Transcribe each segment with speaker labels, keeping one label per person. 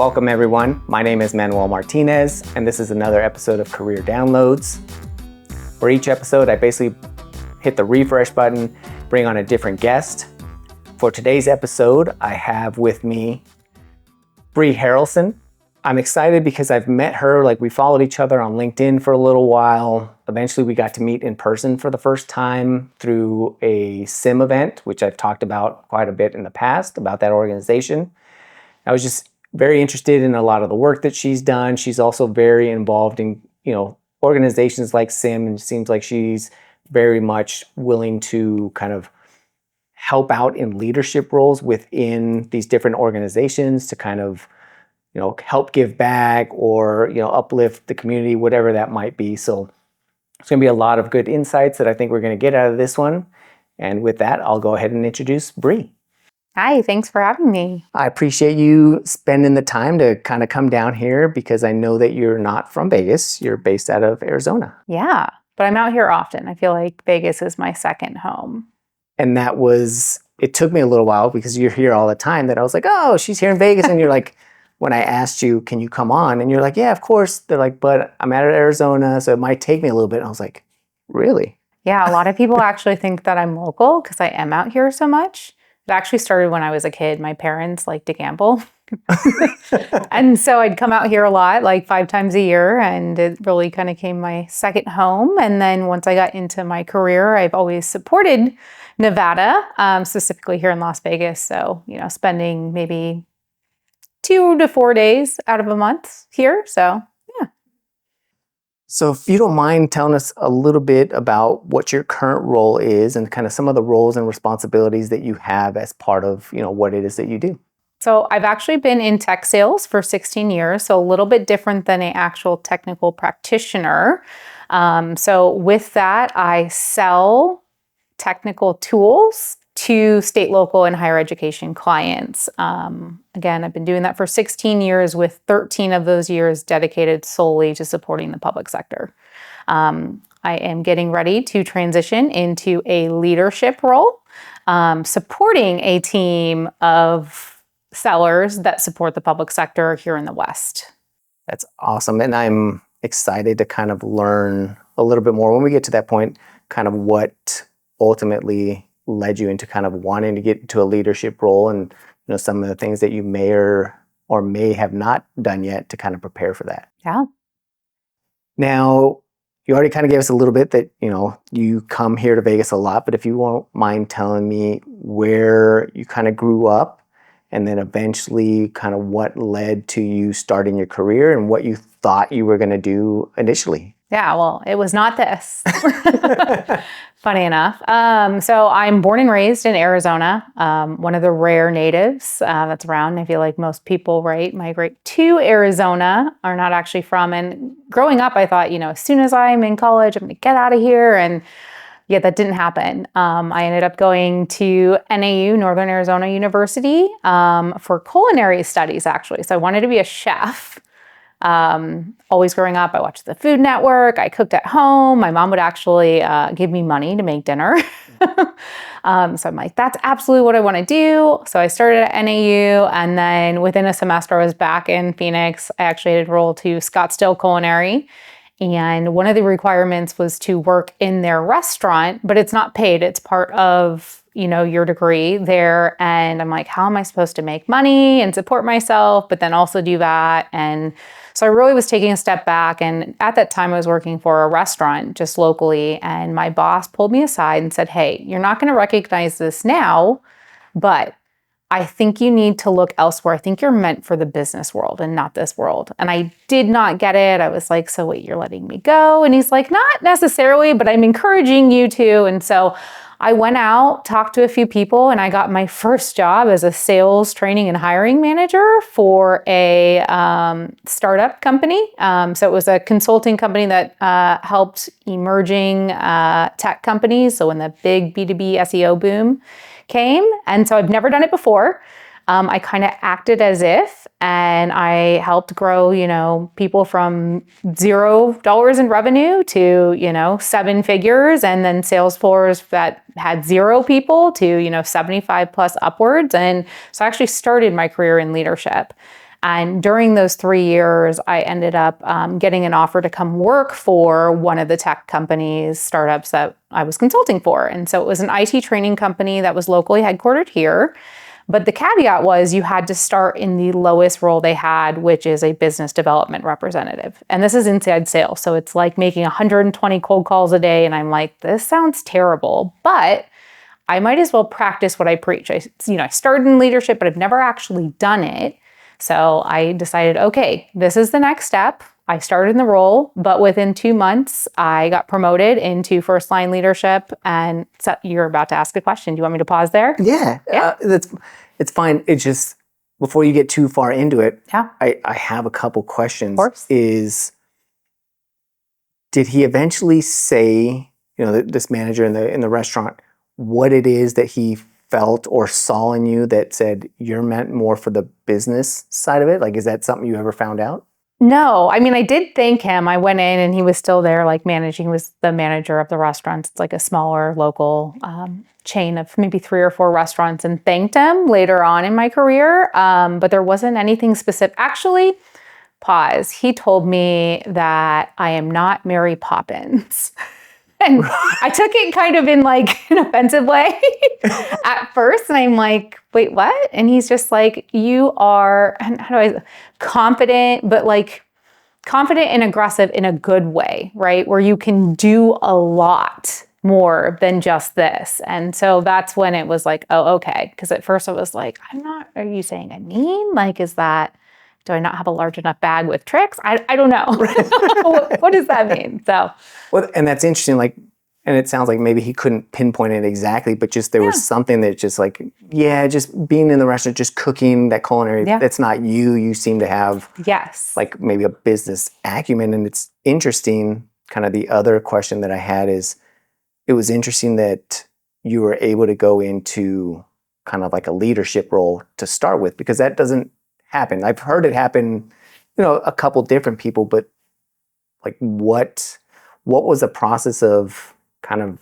Speaker 1: Welcome everyone. My name is Manuel Martinez, and this is another episode of Career Downloads. For each episode, I basically hit the refresh button, bring on a different guest. For today's episode, I have with me Bri Haralson. I'm excited because I've met her, we followed each other on LinkedIn for a little while. Eventually we got to meet in person for the first time through a SIM event, which I've talked about quite a bit in the past about that organization. I was just very interested in a lot of the work that she's done. She's also very involved in, organizations like SIM, and it seems like she's very much willing to kind of help out in leadership roles within these different organizations to kind of, help give back or, uplift the community, whatever that might be. So it's going to be a lot of good insights that I think we're going to get out of this one. And with that, I'll go ahead and introduce Bri.
Speaker 2: Hi, thanks for having me.
Speaker 1: I appreciate you spending the time to kind of come down here because I know that you're not from Vegas. You're based out of Arizona.
Speaker 2: Yeah, but I'm out here often. I feel like Vegas is my second home.
Speaker 1: And it took me a little while because you're here all the time that I was like, oh, she's here in Vegas. And you're like, when I asked you, can you come on? And you're like, yeah, of course. They're like, but I'm out of Arizona, so it might take me a little bit. And I was like, really?
Speaker 2: Yeah, a lot of people actually think that I'm local because I am out here so much. It actually started when I was a kid. My parents liked to gamble. And so I'd come out here a lot, 5 times a year, and it really kind of became my second home. And then once I got into my career, I've always supported Nevada, specifically here in Las Vegas. So, spending maybe 2 to 4 days out of a month here. So, yeah.
Speaker 1: So if you don't mind telling us a little bit about what your current role is and kind of some of the roles and responsibilities that you have as part of, what it is that you do.
Speaker 2: So I've actually been in tech sales for 16 years, so a little bit different than an actual technical practitioner. So with that, I sell technical tools to state, local, and higher education clients. Again, I've been doing that for 16 years with 13 of those years dedicated solely to supporting the public sector. I am getting ready to transition into a leadership role, supporting a team of sellers that support the public sector here in the West.
Speaker 1: That's awesome. And I'm excited to kind of learn a little bit more when we get to that point, kind of what ultimately led you into kind of wanting to get into a leadership role and some of the things that you may or may have not done yet to kind of prepare for that.
Speaker 2: Yeah.
Speaker 1: Now, you already kind of gave us a little bit that, you come here to Vegas a lot, but if you won't mind telling me where you kind of grew up and then eventually kind of what led to you starting your career and what you thought you were going to do initially.
Speaker 2: Yeah, well, it was not this. Funny enough. So I'm born and raised in Arizona, one of the rare natives that's around. I feel like most people, migrate to Arizona are not actually from. And growing up, I thought, as soon as I'm in college, I'm going to get out of here. And yet that didn't happen. I ended up going to NAU, Northern Arizona University, for culinary studies, actually. So I wanted to be a chef. Always growing up, I watched the Food Network. I cooked at home. My mom would actually give me money to make dinner. So I'm like, that's absolutely what I want to do. So I started at NAU, and then within a semester, I was back in Phoenix. I actually had enrolled to Scottsdale Culinary. And one of the requirements was to work in their restaurant, but it's not paid. It's part of, your degree there. And I'm like, how am I supposed to make money and support myself, but then also do that? And so I really was taking a step back. And at that time I was working for a restaurant just locally. And my boss pulled me aside and said, hey, you're not going to recognize this now, but I think you need to look elsewhere. I think you're meant for the business world and not this world. And I did not get it. I was like, so wait, you're letting me go? And he's like, not necessarily, but I'm encouraging you to. And so I went out, talked to a few people, and I got my first job as a sales training and hiring manager for a startup company. So it was a consulting company that helped emerging tech companies. So when the big B2B SEO boom came. And so I've never done it before. I kind of acted as if, and I helped grow, people from $0 in revenue to, 7 figures, and then sales floors that had 0 people to, 75 plus upwards. And so I actually started my career in leadership. And during those 3 years, I ended up getting an offer to come work for one of the tech companies, startups that I was consulting for. And so it was an IT training company that was locally headquartered here. But the caveat was you had to start in the lowest role they had, which is a business development representative. And this is inside sales. So it's like making 120 cold calls a day. And I'm like, this sounds terrible, but I might as well practice what I preach. I started in leadership, but I've never actually done it. So I decided, okay, this is the next step. I started in the role, but within 2 months, I got promoted into first line leadership. And so you're about to ask a question. Do you want me to pause there?
Speaker 1: Yeah. It's fine. It's just, before you get too far into it,
Speaker 2: Yeah.
Speaker 1: I have a couple questions.
Speaker 2: Of course.
Speaker 1: Did he eventually say, this manager in the restaurant, what it is that he felt or saw in you that said you're meant more for the business side of it? Like, is that something you ever found out?
Speaker 2: No, I mean, I did thank him. I went in and he was still there, like managing, he was the manager of the restaurant. It's like a smaller local chain of maybe 3 or 4 restaurants, and thanked him later on in my career. But there wasn't anything specific. Actually, pause. He told me that I am not Mary Poppins. And I took it kind of in like an offensive way at first. And I'm like, wait, what? And he's just like, you are, confident, but like confident and aggressive in a good way, right? Where you can do a lot more than just this. And so that's when it was like, oh, okay. Because at first I was like, are you saying I'm mean? Like, do I not have a large enough bag with tricks? I don't know. What does that mean? So,
Speaker 1: well, and that's interesting. Like, and it sounds like maybe he couldn't pinpoint it exactly, but just there was something that just like, just being in the restaurant, just cooking that culinary. That's not you. You seem to have like maybe a business acumen. And it's interesting. Kind of the other question that I had is, it was interesting that you were able to go into kind of like a leadership role to start with, because that doesn't happen. I've heard it happen, a couple different people, but like what was the process of kind of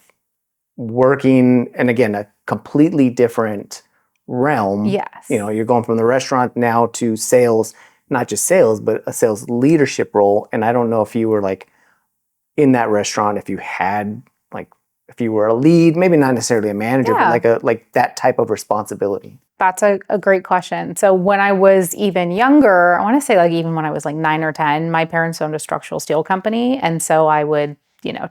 Speaker 1: working, and again, a completely different realm.
Speaker 2: Yes.
Speaker 1: You're going from the restaurant now to sales, not just sales, but a sales leadership role. And I don't know if you were like in that restaurant, if you had like, if you were a lead, maybe not necessarily a manager, but like that type of responsibility.
Speaker 2: That's a great question. So when I was even younger, I want to say like even when I was like 9 or 10, my parents owned a structural steel company. And so I would,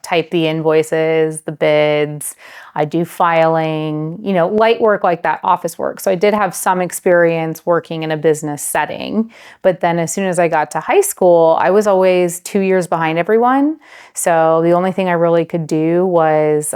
Speaker 2: type the invoices, the bids, I do filing, light work like that, office work. So I did have some experience working in a business setting. But then as soon as I got to high school, I was always 2 years behind everyone. So the only thing I really could do was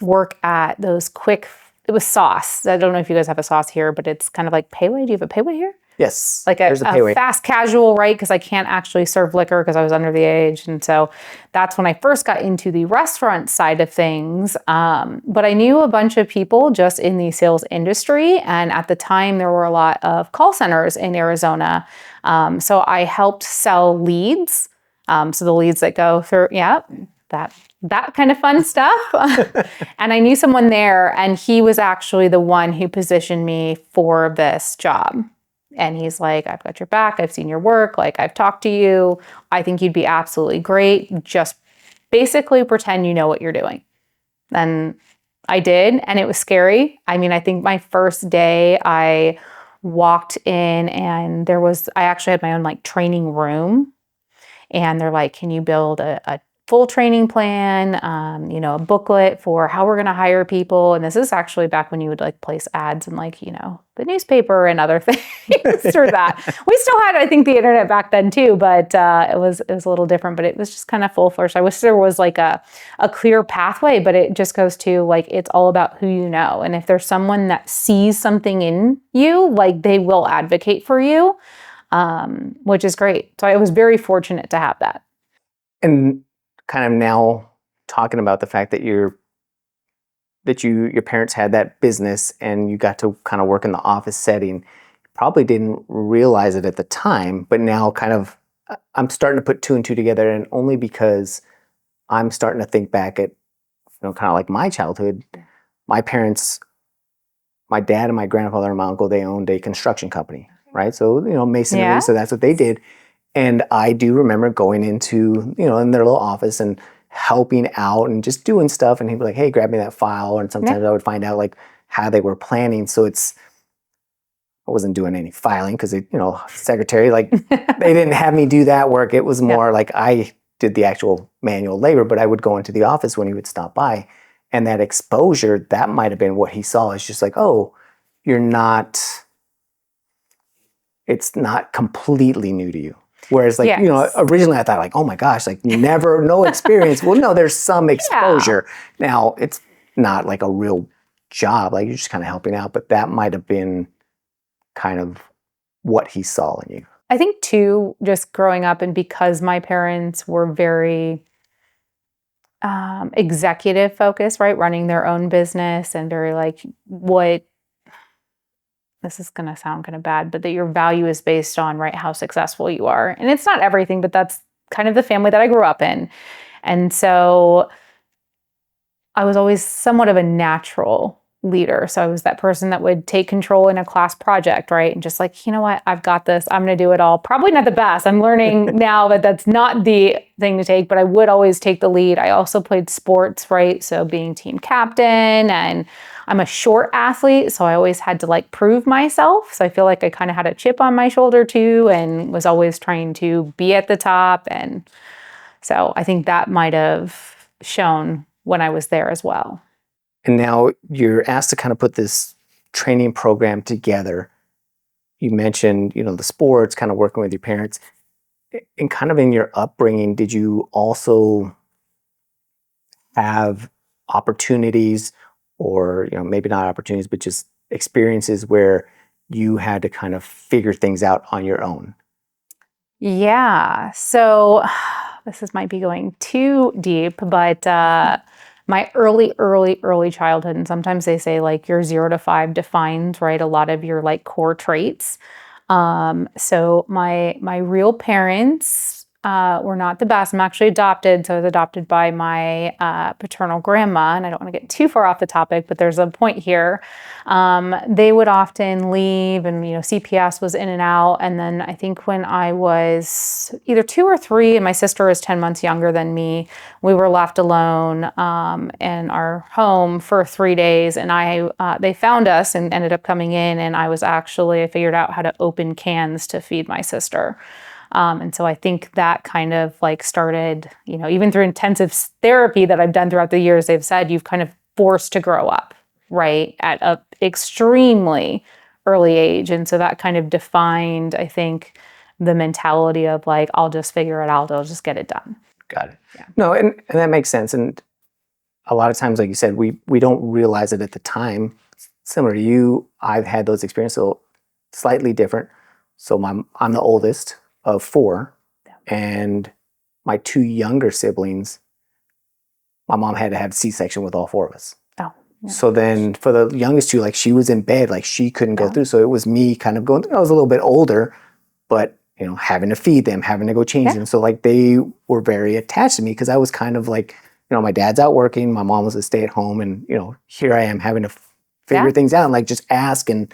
Speaker 2: work at those quick, it was sauce. I don't know if you guys have a sauce here, but it's kind of like Payway. Do you have a Payway here?
Speaker 1: Yes.
Speaker 2: Like a fast casual, right? Because I can't actually serve liquor because I was under the age. And so that's when I first got into the restaurant side of things. But I knew a bunch of people just in the sales industry. And at the time, there were a lot of call centers in Arizona. So I helped sell leads. So the leads that go through, that kind of fun stuff. And I knew someone there, and he was actually the one who positioned me for this job. And he's like, I've got your back. I've seen your work. Like, I've talked to you. I think you'd be absolutely great. Just basically pretend you know what you're doing. And I did. And it was scary. I mean, I think my first day I walked in and I actually had my own like training room. And they're like, can you build a full training plan, a booklet for how we're going to hire people. And this is actually back when you would like place ads in like, the newspaper and other things through that. We still had, I think, the internet back then too, but it was a little different, but it was just kind of full fledged. I wish there was like a clear pathway, but it just goes to like, it's all about who you know. And if there's someone that sees something in you, like they will advocate for you, which is great. So I was very fortunate to have that.
Speaker 1: And kind of now talking about the fact that your parents had that business and you got to kind of work in the office setting, you probably didn't realize it at the time, but now kind of I'm starting to put 2 and 2 together, and only because I'm starting to think back at kind of like my childhood. My parents, my dad and my grandfather and my uncle, they owned a construction company. right? So, masonry,
Speaker 2: Yeah.
Speaker 1: so that's what they did. And I do remember going into, in their little office and helping out and just doing stuff. And he'd be like, hey, grab me that file. And sometimes I would find out like how they were planning. So I wasn't doing any filing because, secretary, like they didn't have me do that work. It was more like I did the actual manual labor, but I would go into the office when he would stop by. And that exposure, that might have been what he saw. It's just like, oh, it's not completely new to you. Whereas like, originally I thought like, oh my gosh, like no experience. Well, no, there's some exposure. Now it's not like a real job. Like you're just kind of helping out, but that might have been kind of what he saw in you.
Speaker 2: I think too, just growing up and because my parents were very executive focused, right? Running their own business and very like this is going to sound kind of bad, but that your value is based on, right, how successful you are. And it's not everything, but that's kind of the family that I grew up in. And so I was always somewhat of a natural leader. So I was that person that would take control in a class project, right? And just like, you know what, I've got this. I'm going to do it all. Probably not the best. I'm learning now that that's not the thing to take, but I would always take the lead. I also played sports, right? So being team captain, and I'm a short athlete. So I always had to like prove myself. So I feel like I kind of had a chip on my shoulder too, and was always trying to be at the top. And so I think that might have shown when I was there as well.
Speaker 1: And now you're asked to kind of put this training program together. You mentioned, the sports, kind of working with your parents. And kind of in your upbringing, did you also have opportunities or, maybe not opportunities, but just experiences where you had to kind of figure things out on your own?
Speaker 2: Yeah. So might be going too deep, but my early childhood, and sometimes they say like your 0 to 5 defines, right, a lot of your like core traits. So my real parents were not the best. I'm actually adopted, so I was adopted by my paternal grandma, and I don't want to get too far off the topic, but there's a point here. They would often leave, and CPS was in and out, and then I think when I was either 2 or 3, and my sister is 10 months younger than me, we were left alone in our home for 3 days, and they found us and ended up coming in, and I figured out how to open cans to feed my sister. And so I think that kind of like started, even through intensive therapy that I've done throughout the years, they've said you've kind of forced to grow up, right, at an extremely early age. And so that kind of defined, I think, the mentality of like, I'll just figure it out. I'll just get it done.
Speaker 1: Got it. Yeah. No, and that makes sense. And a lot of times, like you said, we don't realize it at the time. Similar to you, I've had those experiences, so slightly different. So I'm the oldest of 4, and my 2 younger siblings, my mom had to have C-section with all 4 of us.
Speaker 2: Oh. Yeah.
Speaker 1: So then for the youngest 2, like she was in bed, like she couldn't go through. So it was me kind of going through. I was a little bit older, but having to feed them, having to go change them. So like they were very attached to me because I was kind of like, my dad's out working, my mom was a stay-at-home, and here I am having to figure things out and like just ask and,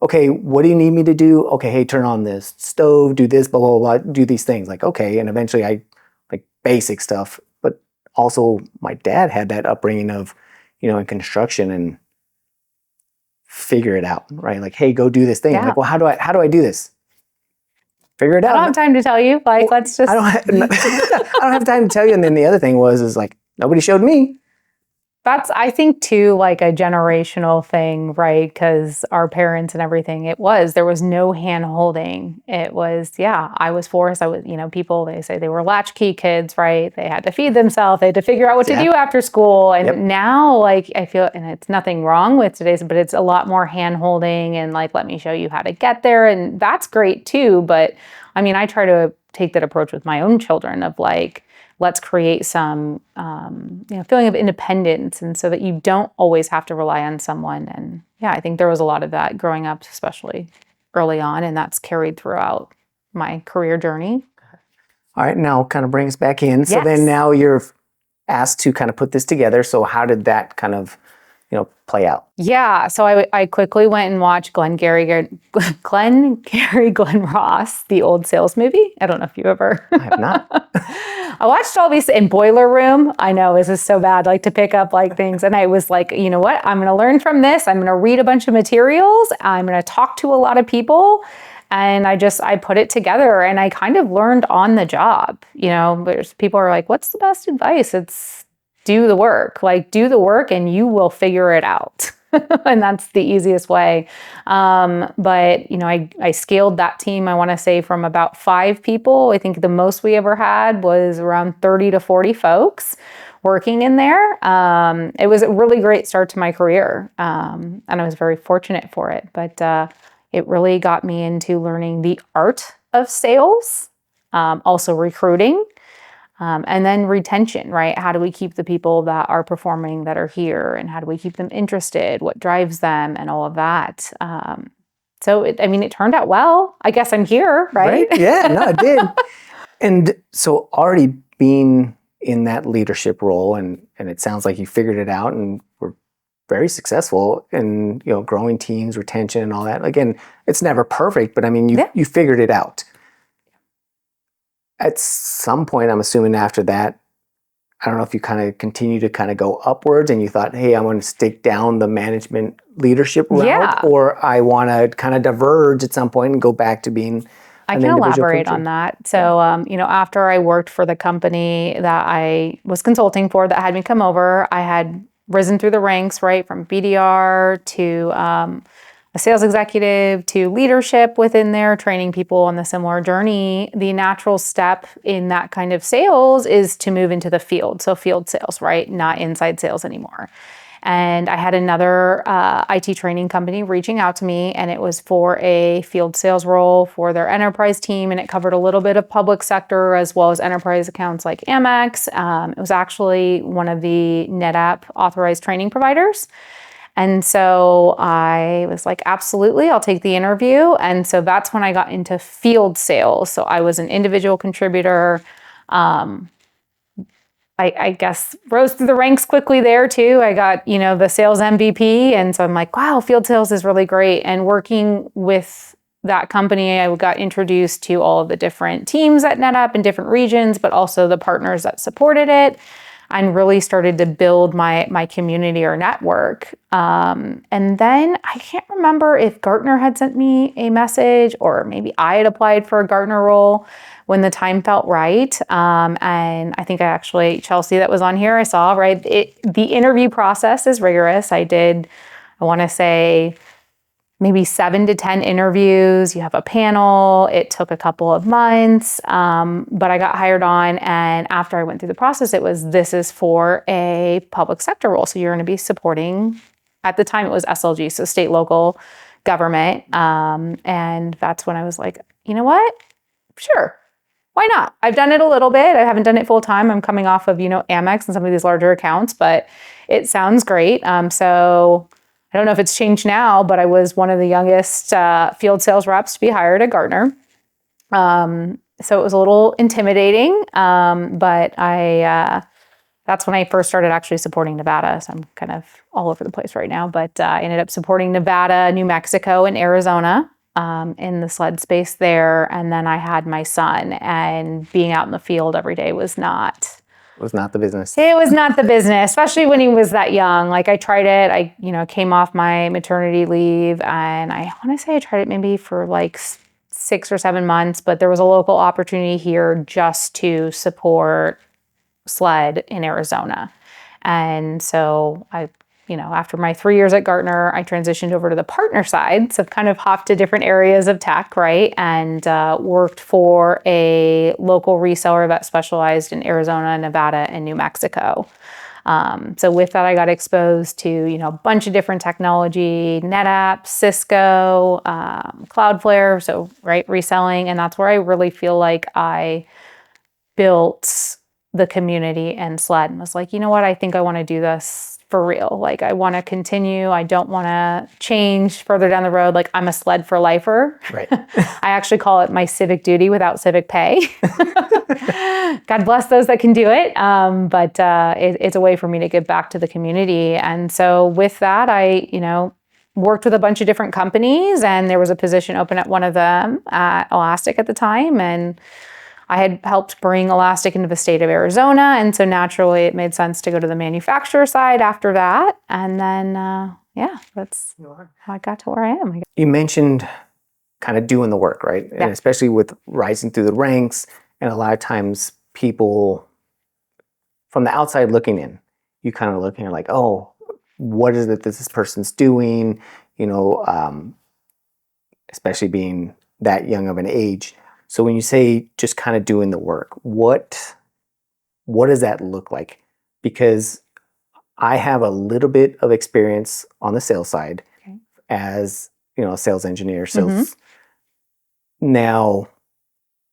Speaker 1: okay, what do you need me to do? Okay, hey, turn on this stove, do this, blah, blah, blah, do these things. Like, okay. And eventually I like basic stuff, but also my dad had that upbringing of, in construction and figure it out, right? Like, hey, go do this thing. Like, well, how do I do this? Figure it out.
Speaker 2: I don't have time to tell you. Like, let's just.
Speaker 1: I don't have time to tell you. And then the other thing is like, nobody showed me.
Speaker 2: That's, I think, too, like a generational thing, right? Because our parents and everything, there was no hand holding. It was, I was forced. People, they say they were latchkey kids, right? They had to feed themselves. They had to figure out what to do after school. And now, like, I feel, and it's nothing wrong with today's, but it's a lot more hand holding and like, let me show you how to get there. And that's great too. But I try to take that approach with my own children of like, let's create some, feeling of independence, and so that you don't always have to rely on someone. And I think there was a lot of that growing up, especially early on, and that's carried throughout my career journey.
Speaker 1: All right, now kind of bring us back in. So then now you're asked to kind of put this together. So how did that kind of play out?
Speaker 2: Yeah, so I quickly went and watched Glengarry, Glen Ross, the old sales movie. I don't know if you ever.
Speaker 1: I have not.
Speaker 2: I watched all these in Boiler Room. I know this is so bad, like to pick up like things. And I was like, you know what? I'm going to learn from this. I'm going to read a bunch of materials. I'm going to talk to a lot of people. And I put it together and I kind of learned on the job. People are like, what's the best advice? It's do the work, and you will figure it out. And that's the easiest way. But I scaled that team, I want to say, from about 5 people. I think the most we ever had was around 30 to 40 folks working in there. It was a really great start to my career. And I was very fortunate for it, but it really got me into learning the art of sales, also recruiting, and then retention, right? How do we keep the people that are performing, that are here, and how do we keep them interested? What drives them, and all of that. So it turned out well. I guess I'm here, right?
Speaker 1: Yeah, no, it did. And so already being in that leadership role, and it sounds like you figured it out and were very successful in growing teams, retention, and all that. Again, it's never perfect, but you figured it out. At some point, I'm assuming after that, I don't know if you kind of continue to kind of go upwards and you thought, hey, I want to stick down the management leadership route, or I want to kind of diverge at some point and go back to being
Speaker 2: I can elaborate on that. So, after I worked for the company that I was consulting for that had me come over, I had risen through the ranks, right, from BDR to a sales executive to leadership within there, training people on the similar journey. The natural step in that kind of sales is to move into the field. So field sales, right? Not inside sales anymore. And I had another IT training company reaching out to me, and it was for a field sales role for their enterprise team. And it covered a little bit of public sector as well as enterprise accounts like Amex. It was actually one of the NetApp authorized training providers. And so I was like, absolutely, I'll take the interview. And so that's when I got into field sales. So I was an individual contributor. I guess rose through the ranks quickly there too. I got, the sales MVP. And so I'm like, wow, field sales is really great. And working with that company, I got introduced to all of the different teams at NetApp in different regions, but also the partners that supported it, and really started to build my community or network. And then I can't remember if Gartner had sent me a message or maybe I had applied for a Gartner role when the time felt right. And I think Chelsea that was on here, I saw, right? The interview process is rigorous. I want to say, maybe 7 to 10 interviews. You have a panel. It took a couple of months, but I got hired on. And after I went through the process, this is for a public sector role. So you're going to be supporting, at the time it was SLG, so state, local government. And that's when I was like, you know what? Sure. Why not? I've done it a little bit. I haven't done it full time. I'm coming off of, Amex and some of these larger accounts, but it sounds great. So I don't know if it's changed now, but I was one of the youngest field sales reps to be hired at Gartner. So it was a little intimidating, but that's when I first started actually supporting Nevada. So I'm kind of all over the place right now, but I ended up supporting Nevada, New Mexico, and Arizona in the SLED space there. And then I had my son, and being out in the field every day was not
Speaker 1: the business.
Speaker 2: It was not the business, especially when he was that young. Like I tried it, I came off my maternity leave, and I want to say I tried it maybe for like 6 or 7 months, but there was a local opportunity here just to support SLED in Arizona. And so after my 3 years at Gartner, I transitioned over to the partner side. So I've kind of hopped to different areas of tech, right? And worked for a local reseller that specialized in Arizona, Nevada, and New Mexico. So with that, I got exposed to, a bunch of different technology, NetApp, Cisco, Cloudflare, so, right, reselling. And that's where I really feel like I built the community and SLED and was like, you know what, I think I want to do this for real. Like I want to continue. I don't want to change further down the road. Like I'm a SLED for lifer.
Speaker 1: Right.
Speaker 2: I actually call it my civic duty without civic pay. God bless those that can do it. But it's a way for me to give back to the community. And so with that, I, worked with a bunch of different companies, and there was a position open at one of them at Elastic at the time. And I had helped bring Elastic into the state of Arizona. And so naturally it made sense to go to the manufacturer side after that. And then, that's how I got to where I am.
Speaker 1: You mentioned kind of doing the work, right?
Speaker 2: Yeah.
Speaker 1: And especially with rising through the ranks. And a lot of times people from the outside looking in, you kind of look and you're like, oh, what is it that this person's doing? Especially being that young of an age. So when you say just kind of doing the work, what does that look like? Because I have a little bit of experience on the sales side as, a sales engineer. Now,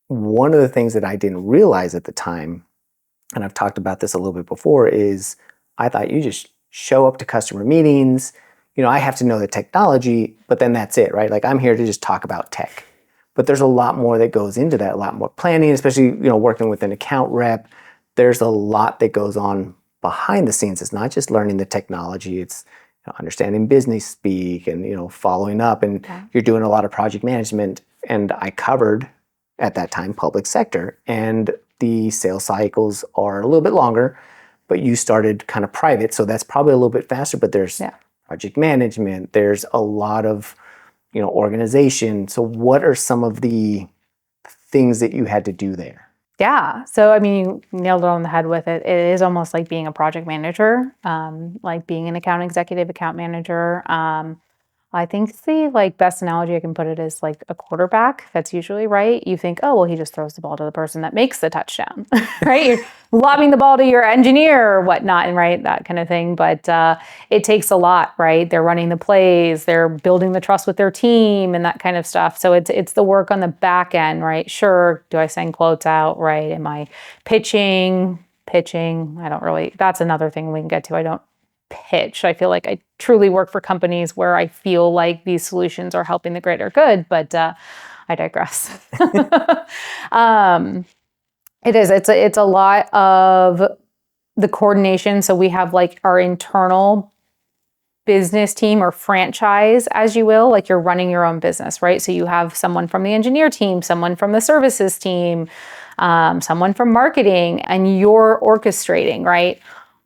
Speaker 1: one of the things that I didn't realize at the time, and I've talked about this a little bit before, is I thought you just show up to customer meetings. I have to know the technology, but then that's it, right? Like I'm here to just talk about tech. But there's a lot more that goes into that, a lot more planning, especially, working with an account rep. There's a lot that goes on behind the scenes. It's not just learning the technology, it's understanding business speak and, following up, and you're doing a lot of project management. And I covered at that time public sector, and the sales cycles are a little bit longer, but you started kind of private. So that's probably a little bit faster, but there's project management, there's a lot of organization. So what are some of the things that you had to do there?
Speaker 2: Yeah. So, you nailed it on the head with it. It is almost like being a project manager, like being an account executive, account manager. I think the best analogy I can put it is like a quarterback. That's usually right. You think, oh, well, he just throws the ball to the person that makes the touchdown, right? You're lobbing the ball to your engineer or whatnot, and right, that kind of thing. But it takes a lot, right? They're running the plays, they're building the trust with their team and that kind of stuff. So it's the work on the back end, right? Sure, do I send quotes out, right? Am I pitching? I don't really, that's another thing we can get to. I don't pitch. I feel like I truly work for companies where I feel like these solutions are helping the greater good, but I digress. It's a lot of the coordination. So we have like our internal business team or franchise, as you will, like you're running your own business, right? So you have someone from the engineer team, someone from the services team, someone from marketing, and you're orchestrating, right?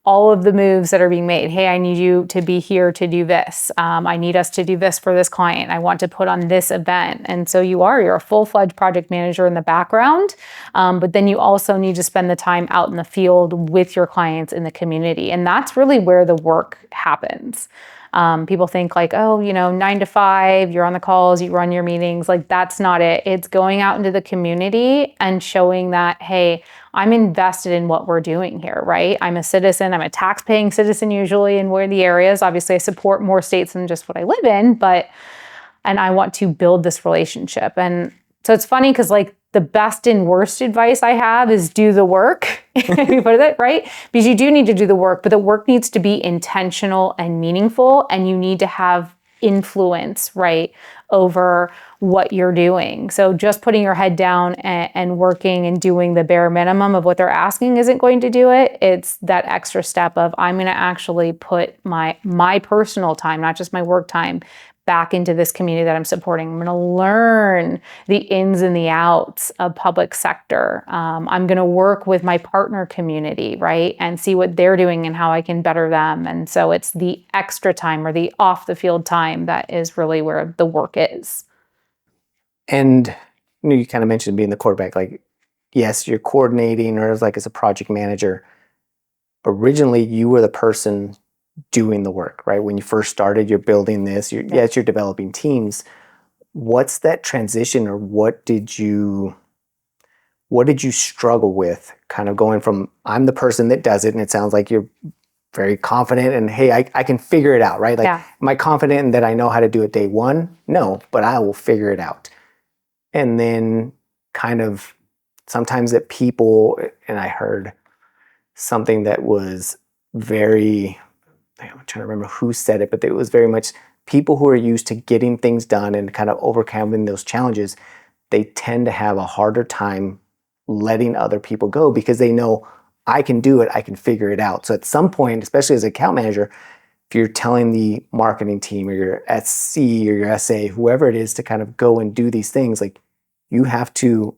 Speaker 2: All of the moves that are being made. Hey, I need you to be here to do this. I need us to do this for this client. I want to put on this event. And so you're a full-fledged project manager in the background, but then you also need to spend the time out in the field with your clients in the community. And that's really where the work happens. People think like, 9 to 5, you're on the calls, you run your meetings. Like that's not it. It's going out into the community and showing that, hey, I'm invested in what we're doing here, right? I'm a citizen, I'm a tax-paying citizen usually in where the areas. Obviously I support more states than just what I live in, and I want to build this relationship. And so it's funny because like the best and worst advice I have is do the work, if you put it right? Because you do need to do the work, but the work needs to be intentional and meaningful, and you need to have influence, right, over what you're doing. So just putting your head down and working and doing the bare minimum of what they're asking isn't going to do it. It's that extra step of I'm going to actually put my personal time, not just my work time, back into this community that I'm supporting. I'm going to learn the ins and the outs of public sector. I'm going to work with my partner community, right? And see what they're doing and how I can better them. And so it's the extra time or the off the field time that is really where the work is.
Speaker 1: And you kind of mentioned being the quarterback, like, yes, you're coordinating or as a project manager. Originally, you were the person doing the work, right? When you first started, you're building this, you're developing teams. What's that transition, or what did you struggle with kind of going from I'm the person that does it, and it sounds like you're very confident and hey, I can figure it out, right? Like, am I confident in that I know how to do it day one? No, but I will figure it out. And then kind of sometimes that people, and I heard something that was very I'm trying to remember who said it, but it was very much people who are used to getting things done and kind of overcoming those challenges, they tend to have a harder time letting other people go because they know I can do it, I can figure it out. So at some point, especially as an account manager, if you're telling the marketing team or your SC or your SA, whoever it is, to kind of go and do these things, like you have to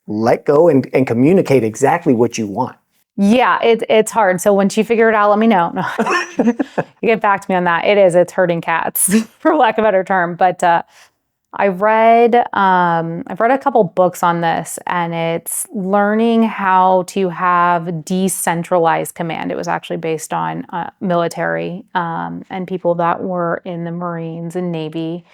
Speaker 1: let go and communicate exactly what you want.
Speaker 2: Yeah, it's hard. So once you figure it out, let me know. No. You get back to me on that. It's herding cats, for lack of a better term. But I've read a couple books on this, and it's learning how to have decentralized command. It was actually based on military and people that were in the Marines and Navy.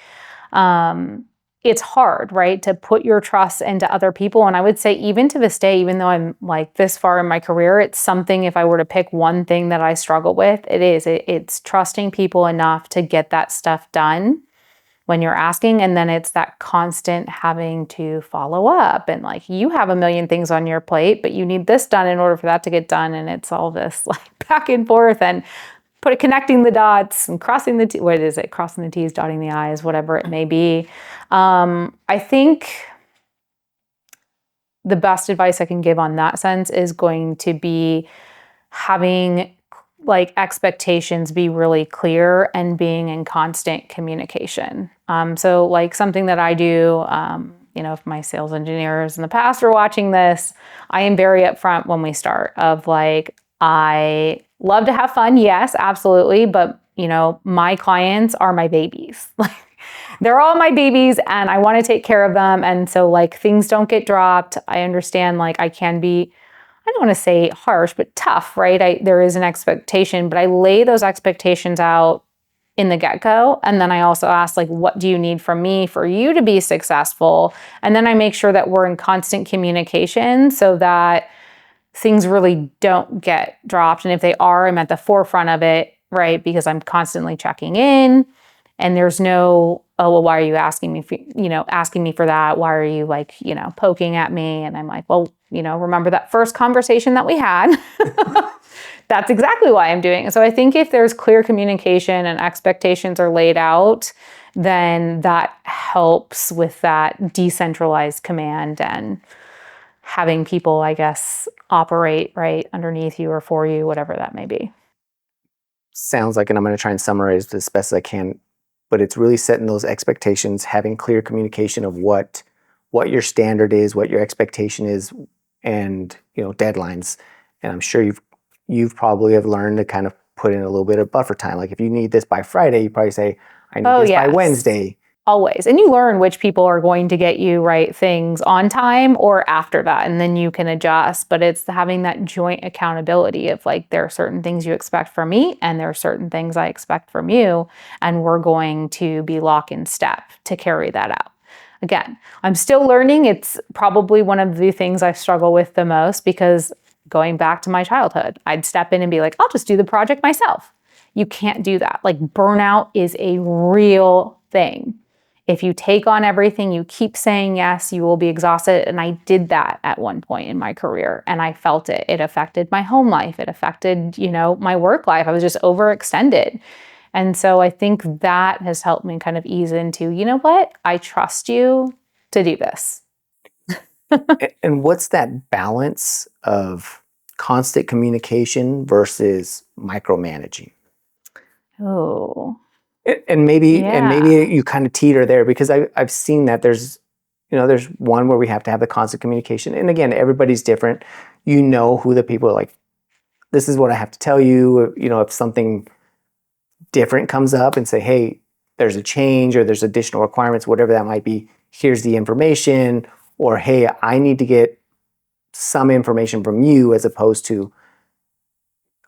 Speaker 2: It's hard, right, to put your trust into other people. And I would say even to this day, even though I'm like this far in my career, it's something, if I were to pick one thing that I struggle with, it's trusting people enough to get that stuff done when you're asking. And then it's that constant having to follow up, and like, you have a million things on your plate, but you need this done in order for that to get done. And it's all this like back and forth and connecting the dots and crossing the crossing the T's, dotting the I's, whatever it may be. I think the best advice I can give on that sense is going to be having like expectations be really clear and being in constant communication. So like something that I do, if my sales engineers in the past are watching this, I am very upfront when we start of like, I love to have fun. Yes, absolutely. But my clients are my babies. Like they're all my babies and I want to take care of them. And so like things don't get dropped. I understand like I can be, I don't want to say harsh, but tough, right? There is an expectation, but I lay those expectations out in the get-go. And then I also ask like, what do you need from me for you to be successful? And then I make sure that we're in constant communication so that things really don't get dropped. And if they are, I'm at the forefront of it, right? Because I'm constantly checking in and there's no, oh, well, why are you asking me for that? Why are you like, poking at me? And I'm like, well, remember that first conversation that we had? That's exactly why I'm doing it. So I think if there's clear communication and expectations are laid out, then that helps with that decentralized command and having people, I guess, operate right underneath you or for you, whatever that may be.
Speaker 1: Sounds like, and I'm going to try and summarize as best as I can, but it's really setting those expectations, having clear communication of what your standard is, what your expectation is, and deadlines. And I'm sure you've probably have learned to kind of put in a little bit of buffer time. Like if you need this by Friday, you probably say, I need this by Wednesday.
Speaker 2: Always. And you learn which people are going to get you right things on time or after that, and then you can adjust. But it's having that joint accountability of like, there are certain things you expect from me and there are certain things I expect from you, and we're going to be lock in step to carry that out. Again, I'm still learning. It's probably one of the things I struggle with the most because going back to my childhood, I'd step in and be like, I'll just do the project myself. You can't do that. Like burnout is a real thing. If you take on everything, you keep saying yes, you will be exhausted. And I did that at one point in my career and I felt it. It affected my home life. It affected, my work life. I was just overextended. And so I think that has helped me kind of ease into, what? I trust you to do this.
Speaker 1: And what's that balance of constant communication versus micromanaging?
Speaker 2: Oh.
Speaker 1: And maybe you kind of teeter there because I've seen that there's one where we have to have the constant communication. And again, everybody's different. Who the people are like, this is what I have to tell you. If something different comes up and say, hey, there's a change or there's additional requirements, whatever that might be, here's the information. Or, hey, I need to get some information from you, as opposed to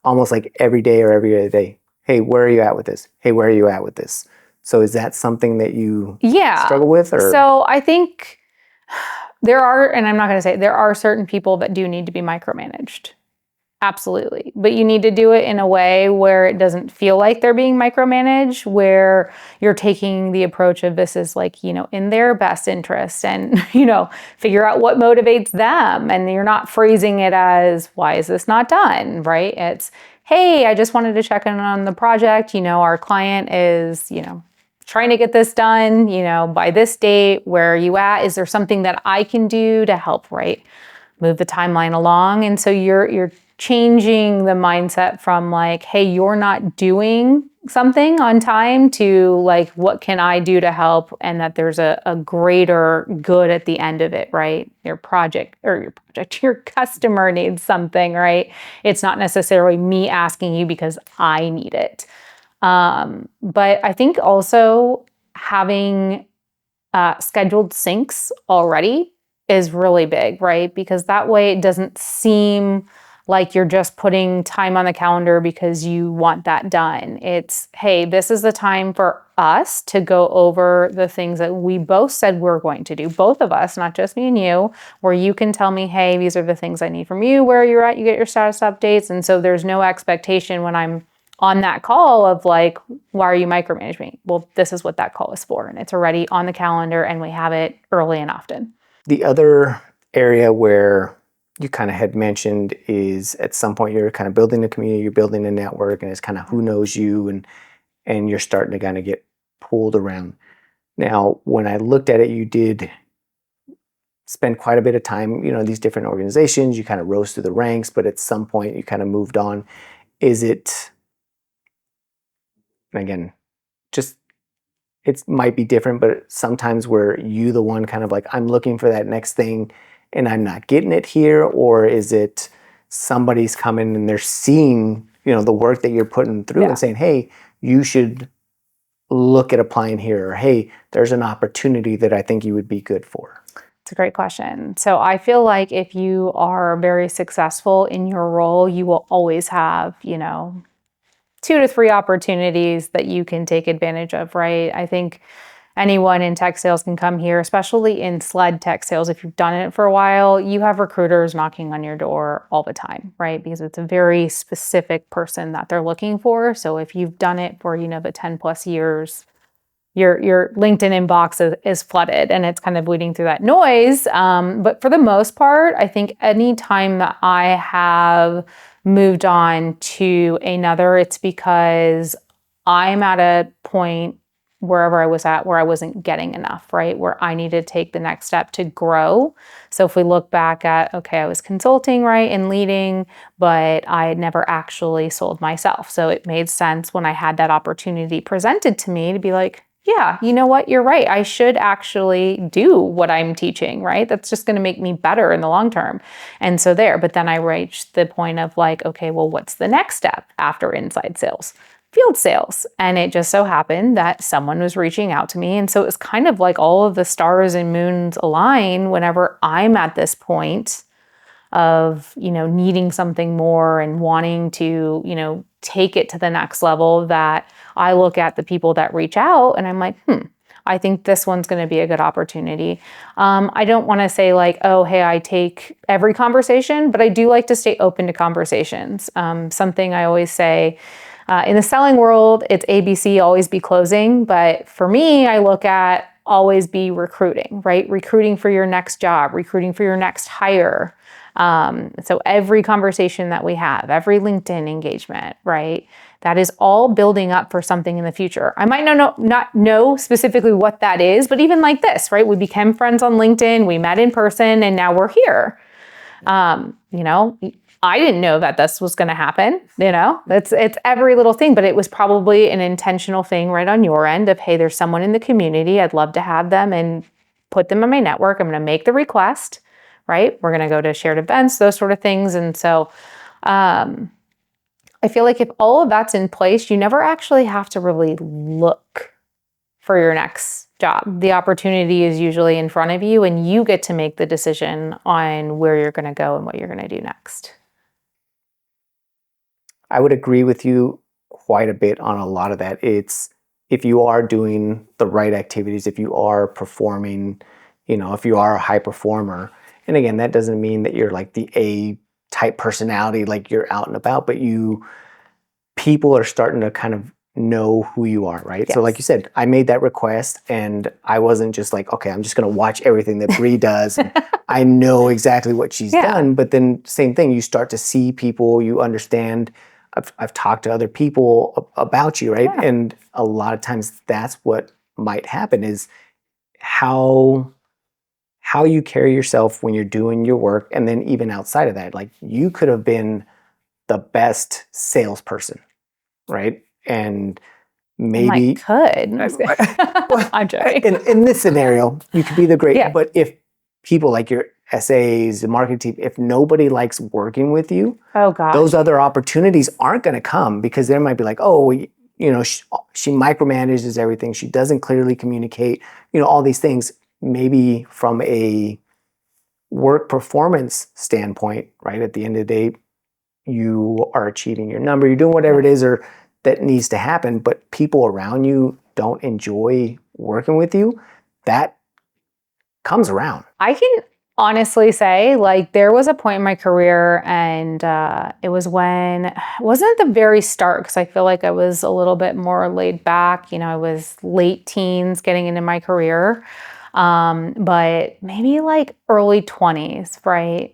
Speaker 1: almost like every day or every other day. Hey, where are you at with this? Hey, where are you at with this? So is that something that you struggle with? Or?
Speaker 2: So I think there are certain people that do need to be micromanaged. Absolutely. But you need to do it in a way where it doesn't feel like they're being micromanaged, where you're taking the approach of this is like, in their best interest and, figure out what motivates them. And you're not phrasing it as, why is this not done? Right? It's, hey, I just wanted to check in on the project. Our client is, trying to get this done, by this date. Where are you at? Is there something that I can do to help, right? Move the timeline along. And so you're changing the mindset from like, hey, you're not doing something on time to like, what can I do to help? And that there's a greater good at the end of it, right? Your customer needs something, right? It's not necessarily me asking you because I need it. But I think also having scheduled syncs already is really big, right? Because that way it doesn't seem like you're just putting time on the calendar because you want that done. It's, hey, this is the time for us to go over the things that we both said we're going to do, both of us, not just me and you, where you can tell me, hey, these are the things I need from you, where you're at, you get your status updates. And so there's no expectation when I'm on that call of like, why are you micromanaging me? Well, this is what that call is for. And it's already on the calendar and we have it early and often.
Speaker 1: The other area where you kind of had mentioned is at some point you're kind of building a community, you're building a network, and it's kind of who knows you, and you're starting to kind of get pulled around. Now, when I looked at it, you did spend quite a bit of time, these different organizations, you kind of rose through the ranks, but at some point you kind of moved on. Is it, again, just, it might be different, but sometimes where you the one kind of like, I'm looking for that next thing and I'm not getting it here? Or is it somebody's coming and they're seeing, the work that you're putting through and saying, hey, you should look at applying here, or hey, there's an opportunity that I think you would be good for?
Speaker 2: It's a great question. So I feel like if you are very successful in your role, you will always have, 2 to 3 opportunities that you can take advantage of, right? I think anyone in tech sales can come here, especially in SLED tech sales. If you've done it for a while, you have recruiters knocking on your door all the time, right? Because it's a very specific person that they're looking for. So if you've done it for, the 10 plus years, your LinkedIn inbox is flooded and it's kind of weeding through that noise. But for the most part, I think any time that I have moved on to another, it's because I'm at a point wherever I was at where I wasn't getting enough, right? Where I needed to take the next step to grow. So if we look back at, okay, I was consulting, right, and leading, but I had never actually sold myself. So it made sense when I had that opportunity presented to me to be like, yeah, you know what? You're right. I should actually do what I'm teaching, right? That's just going to make me better in the long term. And so but then I reached the point of like, okay, well, what's the next step after inside sales? Field sales. And it just so happened that someone was reaching out to me. And so it was kind of like all of the stars and moons align whenever I'm at this point of, needing something more and wanting to, take it to the next level, that I look at the people that reach out and I'm like, I think this one's going to be a good opportunity. I don't want to say like, oh, hey, I take every conversation, but I do like to stay open to conversations. Something I always say, in the selling world, it's ABC, always be closing. But for me, I look at always be recruiting, right? Recruiting for your next job, recruiting for your next hire. So every conversation that we have, every LinkedIn engagement, right? That is all building up for something in the future. I might not know specifically what that is, but even like this, right? We became friends on LinkedIn, we met in person, and now we're here. I didn't know that this was going to happen. It's every little thing, but it was probably an intentional thing right on your end of, hey, there's someone in the community. I'd love to have them and put them in my network. I'm going to make the request, right? We're going to go to shared events, those sort of things. And so, I feel like if all of that's in place, you never actually have to really look for your next job. The opportunity is usually in front of you and you get to make the decision on where you're going to go and what you're going to do next.
Speaker 1: I would agree with you quite a bit on a lot of that. It's if you are doing the right activities, if you are performing, if you are a high performer, and again, that doesn't mean that you're like the A-type personality, like you're out and about, but people are starting to kind of know who you are, right?
Speaker 2: Yes.
Speaker 1: So like you said, I made that request and I wasn't just like, okay, I'm just going to watch everything that Bri does. And I know exactly what she's done. But then same thing, you start to see people, you understand I've talked to other people about you, right?
Speaker 2: Yeah.
Speaker 1: And a lot of times that's what might happen is how you carry yourself when you're doing your work, and then even outside of that, like you could have been the best salesperson, right? And maybe
Speaker 2: could. I'm joking.
Speaker 1: in this scenario, you could be the great,
Speaker 2: Yeah.
Speaker 1: but if people like your SAs, the marketing team, if nobody likes working with you,
Speaker 2: Oh God.
Speaker 1: those other opportunities aren't going to come because they might be like, oh, you know, she micromanages everything. She doesn't clearly communicate, you know, all these things. Maybe from a work performance standpoint, right? At the end of the day, you are achieving your number, you're doing whatever it is or that needs to happen, but people around you don't enjoy working with you. That comes around.
Speaker 2: I can honestly say, like, there was a point in my career, and it was when, it wasn't at the very start, because I feel like I was a little bit more laid back. You know, I was late teens getting into my career, but maybe like early 20s, right?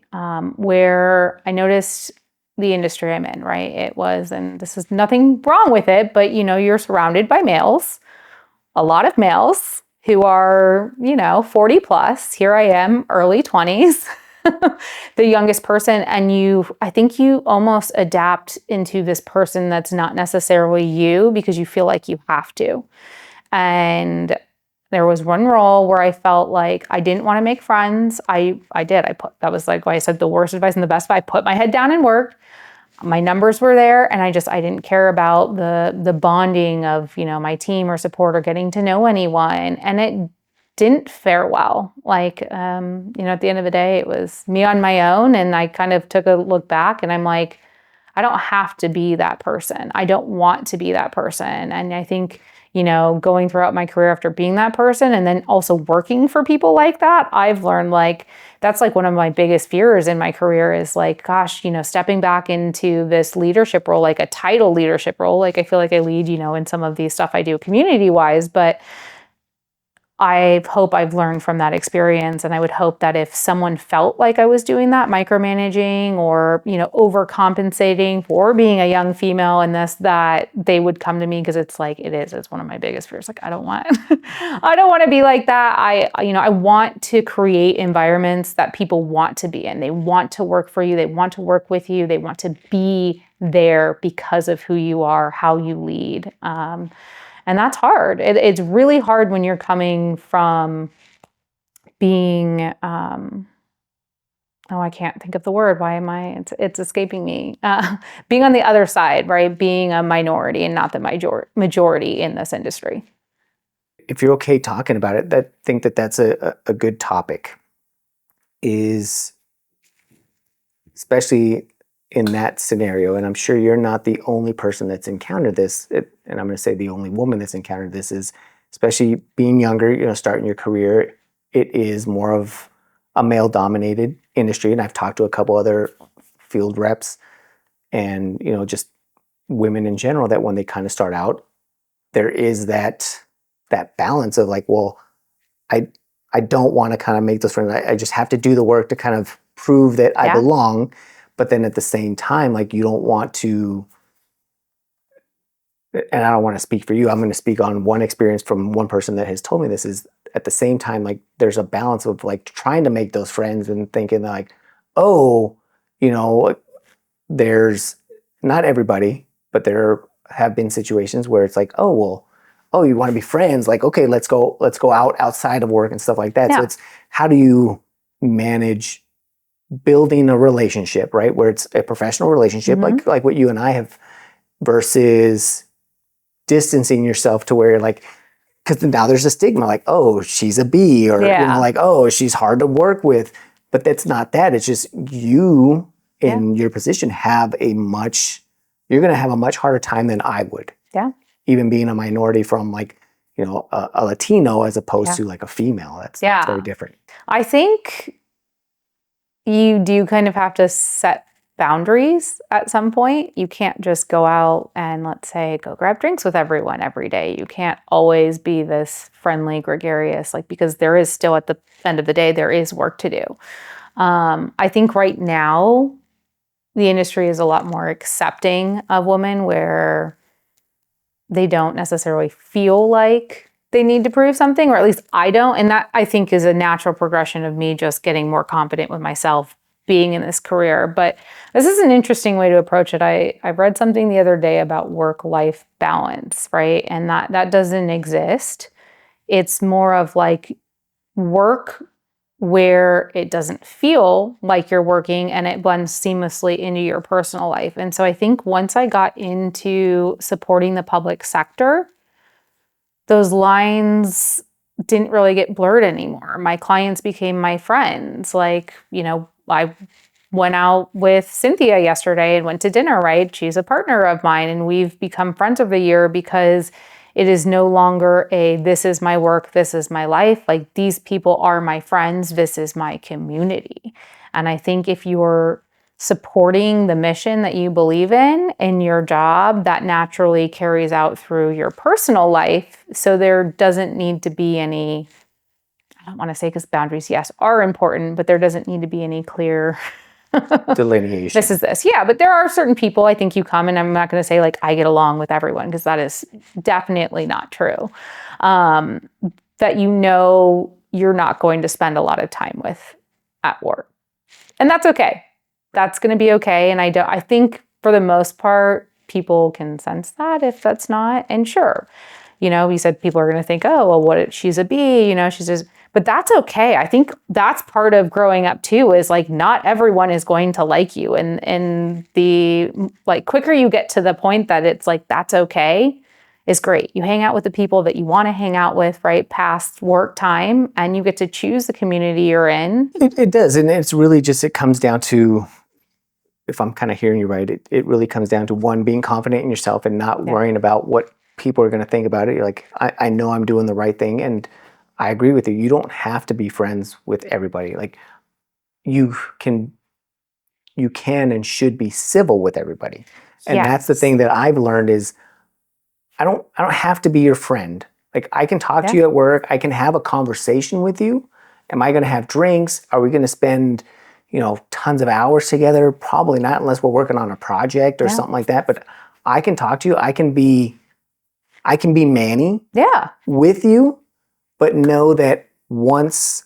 Speaker 2: Where I noticed the industry I'm in, right? It was, and this is nothing wrong with it, but you know, you're surrounded by males, a lot of males who are, you know, 40 plus. Here I am, early 20s, the youngest person. And I think you almost adapt into this person that's not necessarily you because you feel like you have to. And there was one role where I felt like I didn't want to make friends. I did. That was like why I said the worst advice and the best. I put my head down and worked. My numbers were there, and I didn't care about the bonding of, you know, my team or support or getting to know anyone. And it didn't fare well. Like, you know, at the end of the day, it was me on my own. And I kind of took a look back and I'm like, I don't have to be that person. I don't want to be that person. And I think, you know, going throughout my career after being that person and then also working for people like that, I've learned like, that's like one of my biggest fears in my career is like, gosh, you know, stepping back into this leadership role, like a title leadership role. Like I feel like I lead, you know, in some of these stuff I do community wise, but I hope I've learned from that experience. And I would hope that if someone felt like I was doing that, micromanaging or, you know, overcompensating for being a young female in this, that they would come to me because it's like, it's one of my biggest fears. Like, I don't want to be like that. I want to create environments that people want to be in. They want to work for you. They want to work with you. They want to be there because of who you are, how you lead. And that's hard. It's really hard when you're coming from being, I can't think of the word. Why am I, it's escaping me. Being on the other side, right? Being a minority and not the majority in this industry.
Speaker 1: If you're okay talking about it, I think that's a good topic, is especially in that scenario, and I'm sure you're not the only person that's encountered this, and I'm going to say the only woman that's encountered this, is especially being younger, you know, starting your career, it is more of a male-dominated industry, and I've talked to a couple other field reps and, you know, just women in general, that when they kind of start out, there is that balance of like, well, I don't want to kind of make those friends. I just have to do the work to kind of prove that I belong. But then at the same time, like you don't want to, and I don't want to speak for you, I'm going to speak on one experience from one person that has told me this, is at the same time, like there's a balance of like trying to make those friends and thinking like, oh, you know, there's not everybody, but there have been situations where it's like, oh, well, oh, you want to be friends? Like, okay, let's go outside of work and stuff like that.
Speaker 2: Yeah.
Speaker 1: So it's, how do you manage building a relationship, right? Where it's a professional relationship, like what you and I have, versus distancing yourself to where you're like, because now there's a stigma like, oh, she's a B, or, you know, like, oh, she's hard to work with. But that's not that. It's just you in your position you're going to have a much harder time than I would.
Speaker 2: Yeah.
Speaker 1: Even being a minority from like, you know, a Latino as opposed to like a female. That's very different.
Speaker 2: I think you do kind of have to set boundaries at some point. You can't just go out and, let's say, go grab drinks with everyone every day. You can't always be this friendly, gregarious, like, because there is still, at the end of the day, there is work to do. I think right now, the industry is a lot more accepting of women, where they don't necessarily feel like they need to prove something, or at least I don't. And that, I think, is a natural progression of me just getting more confident with myself being in this career. But this is an interesting way to approach it. I read something the other day about work-life balance, right? And that doesn't exist. It's more of like work where it doesn't feel like you're working and it blends seamlessly into your personal life. And so I think once I got into supporting the public sector, those lines didn't really get blurred anymore. My clients became my friends. Like, I went out with Cynthia yesterday and went to dinner, right? She's a partner of mine, and we've become friends of the year because it is no longer this is my work, this is my life. Like, these people are my friends, this is my community. And I think if you're supporting the mission that you believe in your job, that naturally carries out through your personal life. So there doesn't need to be any, I don't want to say, because boundaries, yes, are important, but there doesn't need to be any clear
Speaker 1: delineation.
Speaker 2: This is this. Yeah, but there are certain people, I think you come, and I'm not going to say like I get along with everyone, because that is definitely not true. That you're not going to spend a lot of time with at work. And that's okay. That's going to be okay. And I think for the most part, people can sense that if that's not. And sure, you said people are going to think, oh, well, she's a B, she's just, but that's okay. I think that's part of growing up too, is like, not everyone is going to like you. And the like quicker you get to the point that it's like, that's okay, is great. You hang out with the people that you want to hang out with, right, past work time, and you get to choose the community you're in.
Speaker 1: It does. And it's really just, it comes down to, if I'm kind of hearing you right, it really comes down to, one, being confident in yourself and not worrying about what people are going to think about it. You're like, I know I'm doing the right thing. And I agree with you. You don't have to be friends with everybody. Like, you can and should be civil with everybody. And that's the thing that I've learned is, I don't have to be your friend. Like, I can talk to you at work. I can have a conversation with you. Am I going to have drinks? Are we going to spend, tons of hours together? Probably not, unless we're working on a project or something like that. But I can talk to you. I can be Manny with you, but know that once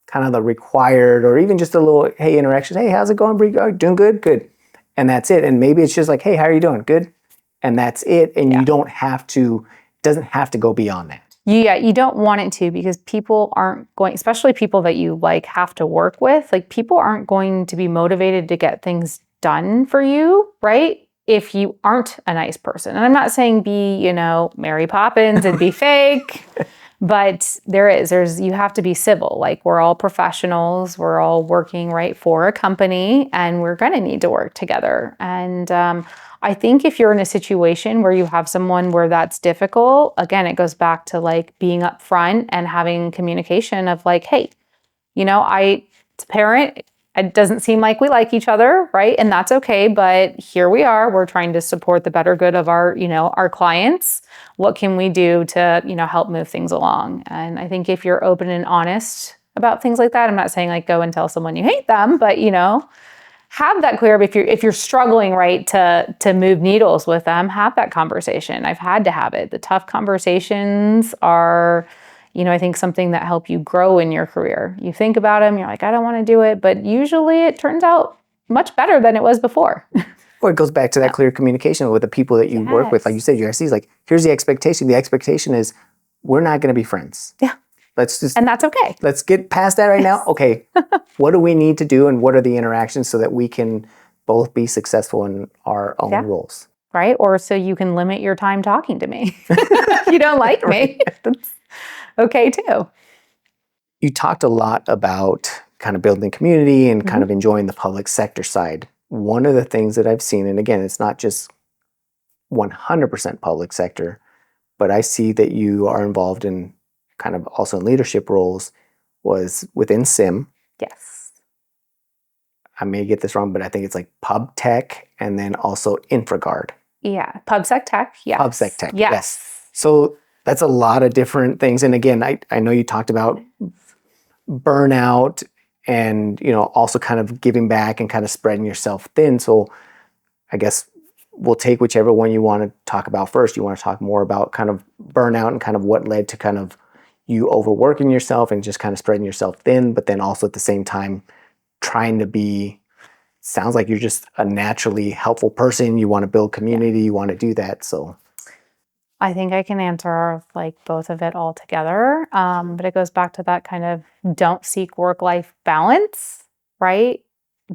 Speaker 1: kind of the required, or even just a little, hey, interaction. Hey, how's it going, Bri? Oh, doing good? Good. And that's it. And maybe it's just like, hey, how are you doing? Good. And that's it. And you don't have to, doesn't have to go beyond that.
Speaker 2: Yeah, you don't want it to, because people aren't going, especially people that you like have to work with, like, people aren't going to be motivated to get things done for you, right? If you aren't a nice person. And I'm not saying be, Mary Poppins and be fake, but you have to be civil. Like, we're all professionals, we're all working, right, for a company, and we're going to need to work together. And I think if you're in a situation where you have someone where that's difficult, again, it goes back to like being upfront and having communication of like, hey, it's apparent, it doesn't seem like we like each other, right? And that's okay, but here we are. We're trying to support the better good of our, our clients. What can we do to, help move things along? And I think if you're open and honest about things like that, I'm not saying like go and tell someone you hate them, but have that clear. If you're struggling, right, to move needles with them, have that conversation. I've had to have it. The tough conversations are, I think, something that help you grow in your career. You think about them, you're like, I don't want to do it, but usually it turns out much better than it was before.
Speaker 1: Or it goes back to that clear communication with the people that you work with. Like you said, your SCs, like, here's the expectation. The expectation is, we're not going to be friends.
Speaker 2: Yeah.
Speaker 1: And
Speaker 2: that's okay.
Speaker 1: Let's get past that right now. Okay, what do we need to do, and what are the interactions so that we can both be successful in our own roles?
Speaker 2: Right? Or so you can limit your time talking to me. If you don't like me, that's okay too.
Speaker 1: You talked a lot about kind of building community and kind of enjoying the public sector side. One of the things that I've seen, and again, it's not just 100% public sector, but I see that you are involved in kind of also in leadership roles, was within SIM.
Speaker 2: Yes.
Speaker 1: I may get this wrong, but I think it's like PubTech and then also InfraGuard.
Speaker 2: Yeah, PubSec Tech, yes.
Speaker 1: PubSec Tech, yes. So that's a lot of different things. And again, I know you talked about burnout and, also kind of giving back and kind of spreading yourself thin. So I guess we'll take whichever one you want to talk about first. You want to talk more about kind of burnout and kind of what led to kind of you overworking yourself and just kind of spreading yourself thin, but then also at the same time trying to be, sounds like you're just a naturally helpful person. You want to build community, you want to do that. So
Speaker 2: I think I can answer like both of it all together. But it goes back to that kind of don't seek work-life balance, right?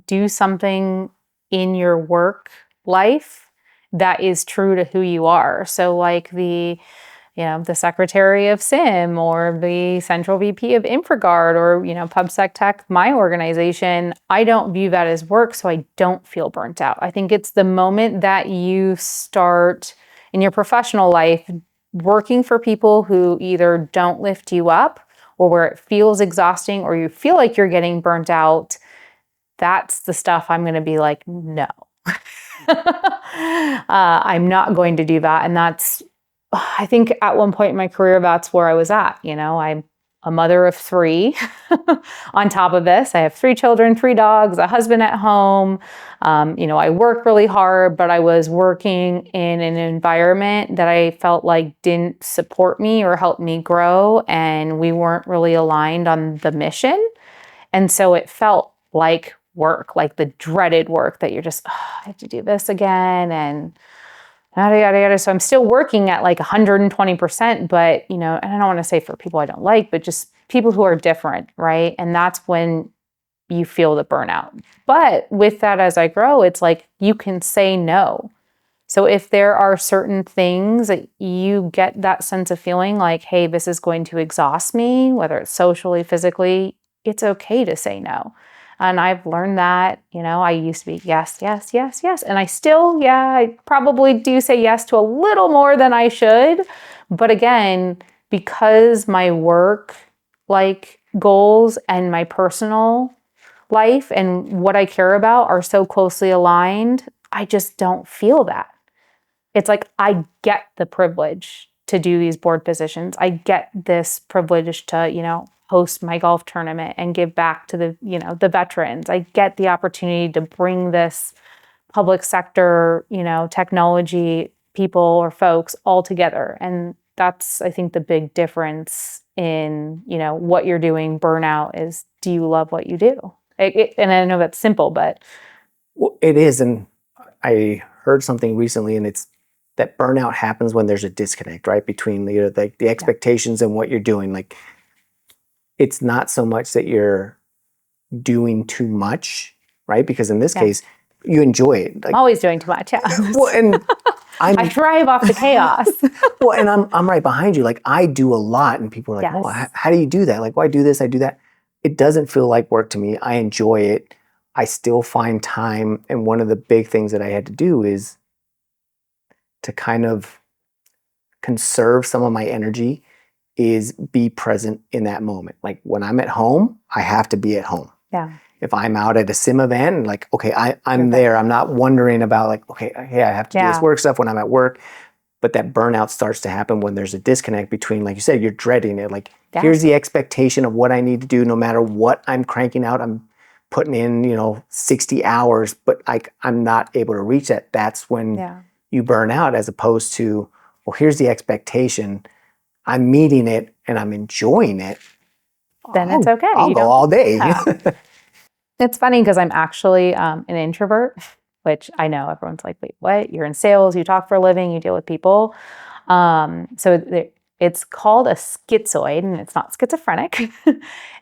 Speaker 2: Do something in your work life that is true to who you are. So like the secretary of SIM or the central VP of InfraGuard or, PubSec Tech, my organization, I don't view that as work, so I don't feel burnt out. I think it's the moment that you start in your professional life working for people who either don't lift you up or where it feels exhausting or you feel like you're getting burnt out. That's the stuff I'm going to be like, no. I'm not going to do that. And I think at one point in my career, that's where I was at. I'm a mother of 3. On top of this, I have 3 children, 3 dogs, a husband at home. I work really hard, but I was working in an environment that I felt like didn't support me or help me grow. And we weren't really aligned on the mission. And so it felt like work, like the dreaded work that you're just, I have to do this again. And yada, yada, yada. So I'm still working at like 120%, but, and I don't want to say for people I don't like, but just people who are different, right? And that's when you feel the burnout. But with that, as I grow, it's like you can say no. So if there are certain things that you get that sense of feeling like, hey, this is going to exhaust me, whether it's socially, physically, it's okay to say no. And I've learned that, I used to be yes, yes, yes, yes. And I still, I probably do say yes to a little more than I should. But again, because my work goals and my personal life and what I care about are so closely aligned, I just don't feel that. It's like I get the privilege to do these board positions. I get this privilege to, host my golf tournament and give back to the veterans. I get the opportunity to bring this public sector, technology people or folks all together. And that's, I think, the big difference in, what you're doing. Burnout is, do you love what you do? And I know that's simple, but.
Speaker 1: Well, it is. And I heard something recently, and it's that burnout happens when there's a disconnect, right? Between the expectations and what you're doing. Like, it's not so much that you're doing too much, right? Because in this case, you enjoy it.
Speaker 2: I'm always doing too much. Yeah.
Speaker 1: Well, and
Speaker 2: I thrive off the chaos.
Speaker 1: Well, and I'm right behind you. Like, I do a lot, and people are like, "Oh, how do you do that?" Like, well, I do this, I do that. It doesn't feel like work to me. I enjoy it. I still find time, and one of the big things that I had to do is to kind of conserve some of my energy. Is be present in that moment. Like, when I'm at home, I have to be at home.
Speaker 2: Yeah.
Speaker 1: If I'm out at a sim event, like, okay, I'm there. I'm not wondering about like, okay, hey, I have to do this work stuff when I'm at work. But that burnout starts to happen when there's a disconnect between, like you said, you're dreading it. Like, here's the expectation of what I need to do no matter what I'm cranking out. I'm putting in, 60 hours, but I'm not able to reach that. That's when you burn out, as opposed to, well, here's the expectation. I'm meeting it and I'm enjoying it.
Speaker 2: Then it's okay.
Speaker 1: I'll go all day.
Speaker 2: It's funny because I'm actually an introvert, which I know everyone's like, wait, what? You're in sales, you talk for a living, you deal with people. It's called a schizoid, and it's not schizophrenic.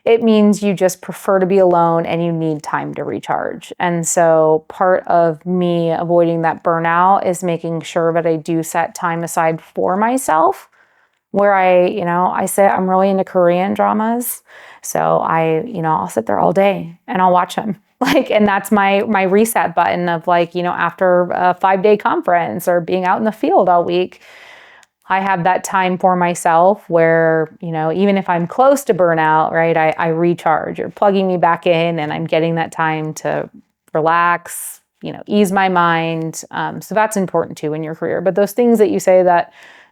Speaker 2: It means you just prefer to be alone and you need time to recharge. And so part of me avoiding that burnout is making sure that I do set time aside for myself, where I say I'm really into Korean dramas. So I'll sit there all day and I'll watch them. And that's my reset button of after a 5-day conference or being out in the field all week, I have that time for myself where, even if I'm close to burnout, right, I recharge. You're plugging me back in and I'm getting that time to relax, ease my mind. So that's important too in your career. But those things that you say that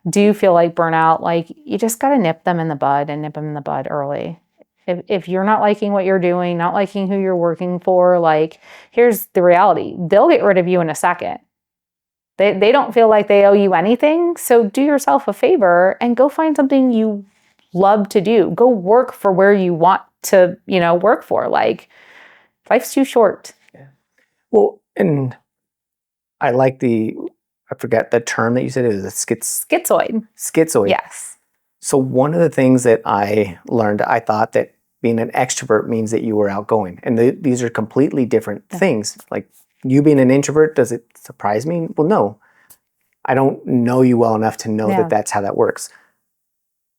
Speaker 2: do feel like burnout, you just got to nip them in the bud and nip them in the bud early. If you're not liking what you're doing, not liking who you're working for, like, here's the reality. They'll get rid of you in a second. They don't feel like they owe you anything. So do yourself a favor and go find something you love to do. Go work for where you want to, work for. Like, life's too short.
Speaker 1: Yeah. Well, and I like I forget the term that you said. It was a
Speaker 2: Schizoid.
Speaker 1: Schizoid.
Speaker 2: Yes.
Speaker 1: So one of the things that I learned, I thought that being an extrovert means that you were outgoing. And these are completely different things. Like, you being an introvert, does it surprise me? Well, no. I don't know you well enough to know that that's how that works.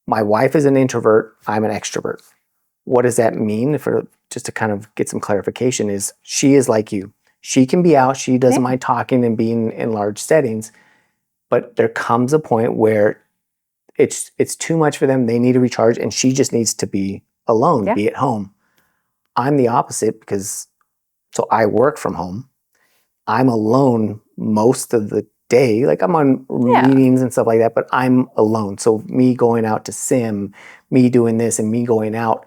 Speaker 1: My wife is an introvert. I'm an extrovert. What does that mean? Just to kind of get some clarification, is she is like you. She can be out. She doesn't mind talking and being in large settings. But there comes a point where it's too much for them. They need to recharge, and she just needs to be alone, be at home. I'm the opposite so I work from home. I'm alone most of the day. Like, I'm on meetings and stuff like that, but I'm alone. So me going out to sim, me doing this and me going out,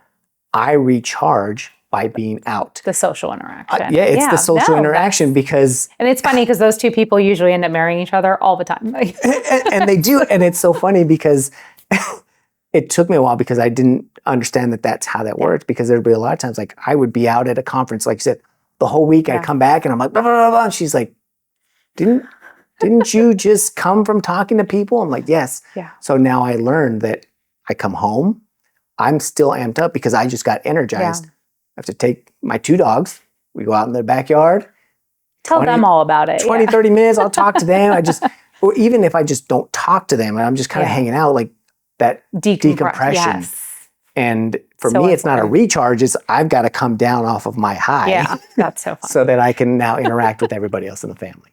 Speaker 1: I recharge by being out.
Speaker 2: The social interaction.
Speaker 1: It's the social interaction because...
Speaker 2: And it's funny because those two people usually end up marrying each other all the time.
Speaker 1: and they do. And it's so funny because it took me a while because I didn't understand that that's how that worked, because there'd be a lot of times, like, I would be out at a conference, like you said, the whole week. I'd come back and I'm like, blah, blah, blah, blah. And she's like, didn't you just come from talking to people? I'm like, yes.
Speaker 2: Yeah.
Speaker 1: So now I learned that I come home, I'm still amped up because I just got energized. I have to take my 2 dogs. We go out in the backyard.
Speaker 2: Tell them all about it.
Speaker 1: 20, 30 minutes, I'll talk to them. Or even if I just don't talk to them and I'm just kind of hanging out, like that decompression.
Speaker 2: Yes.
Speaker 1: And for me, it's not a recharge. It's I've got to come down off of my high.
Speaker 2: Yeah, that's so fun.
Speaker 1: So that I can now interact with everybody else in the family.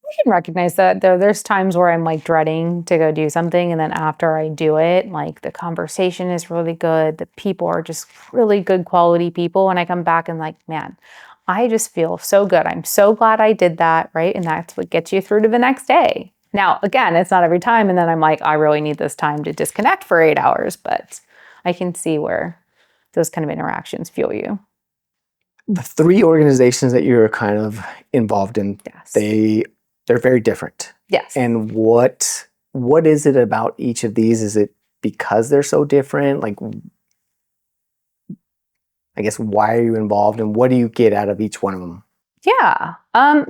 Speaker 2: I can recognize that, though. There's times where I'm like dreading to go do something, and then after I do it, like, the conversation is really good. The people are just really good quality people. And I come back and, like, man, I just feel so good. I'm so glad I did that, right? And that's what gets you through to the next day. Now, again, it's not every time. And then I'm like, I really need this time to disconnect for 8 hours. But I can see where those kind of interactions fuel you.
Speaker 1: The 3 organizations that you're kind of involved in, they're very different.
Speaker 2: Yes.
Speaker 1: And what is it about each of these? Is it because they're so different? Like, I guess, why are you involved and what do you get out of each one of them?
Speaker 2: Yeah.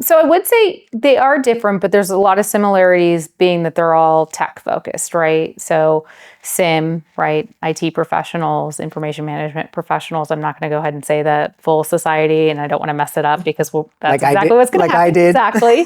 Speaker 2: So I would say they are different, but there's a lot of similarities, being that they're all tech focused, right? So SIM, right? IT professionals, information management professionals. I'm not going to go ahead and say the full society, and I don't want to mess it up because that's exactly what's going to happen. Exactly.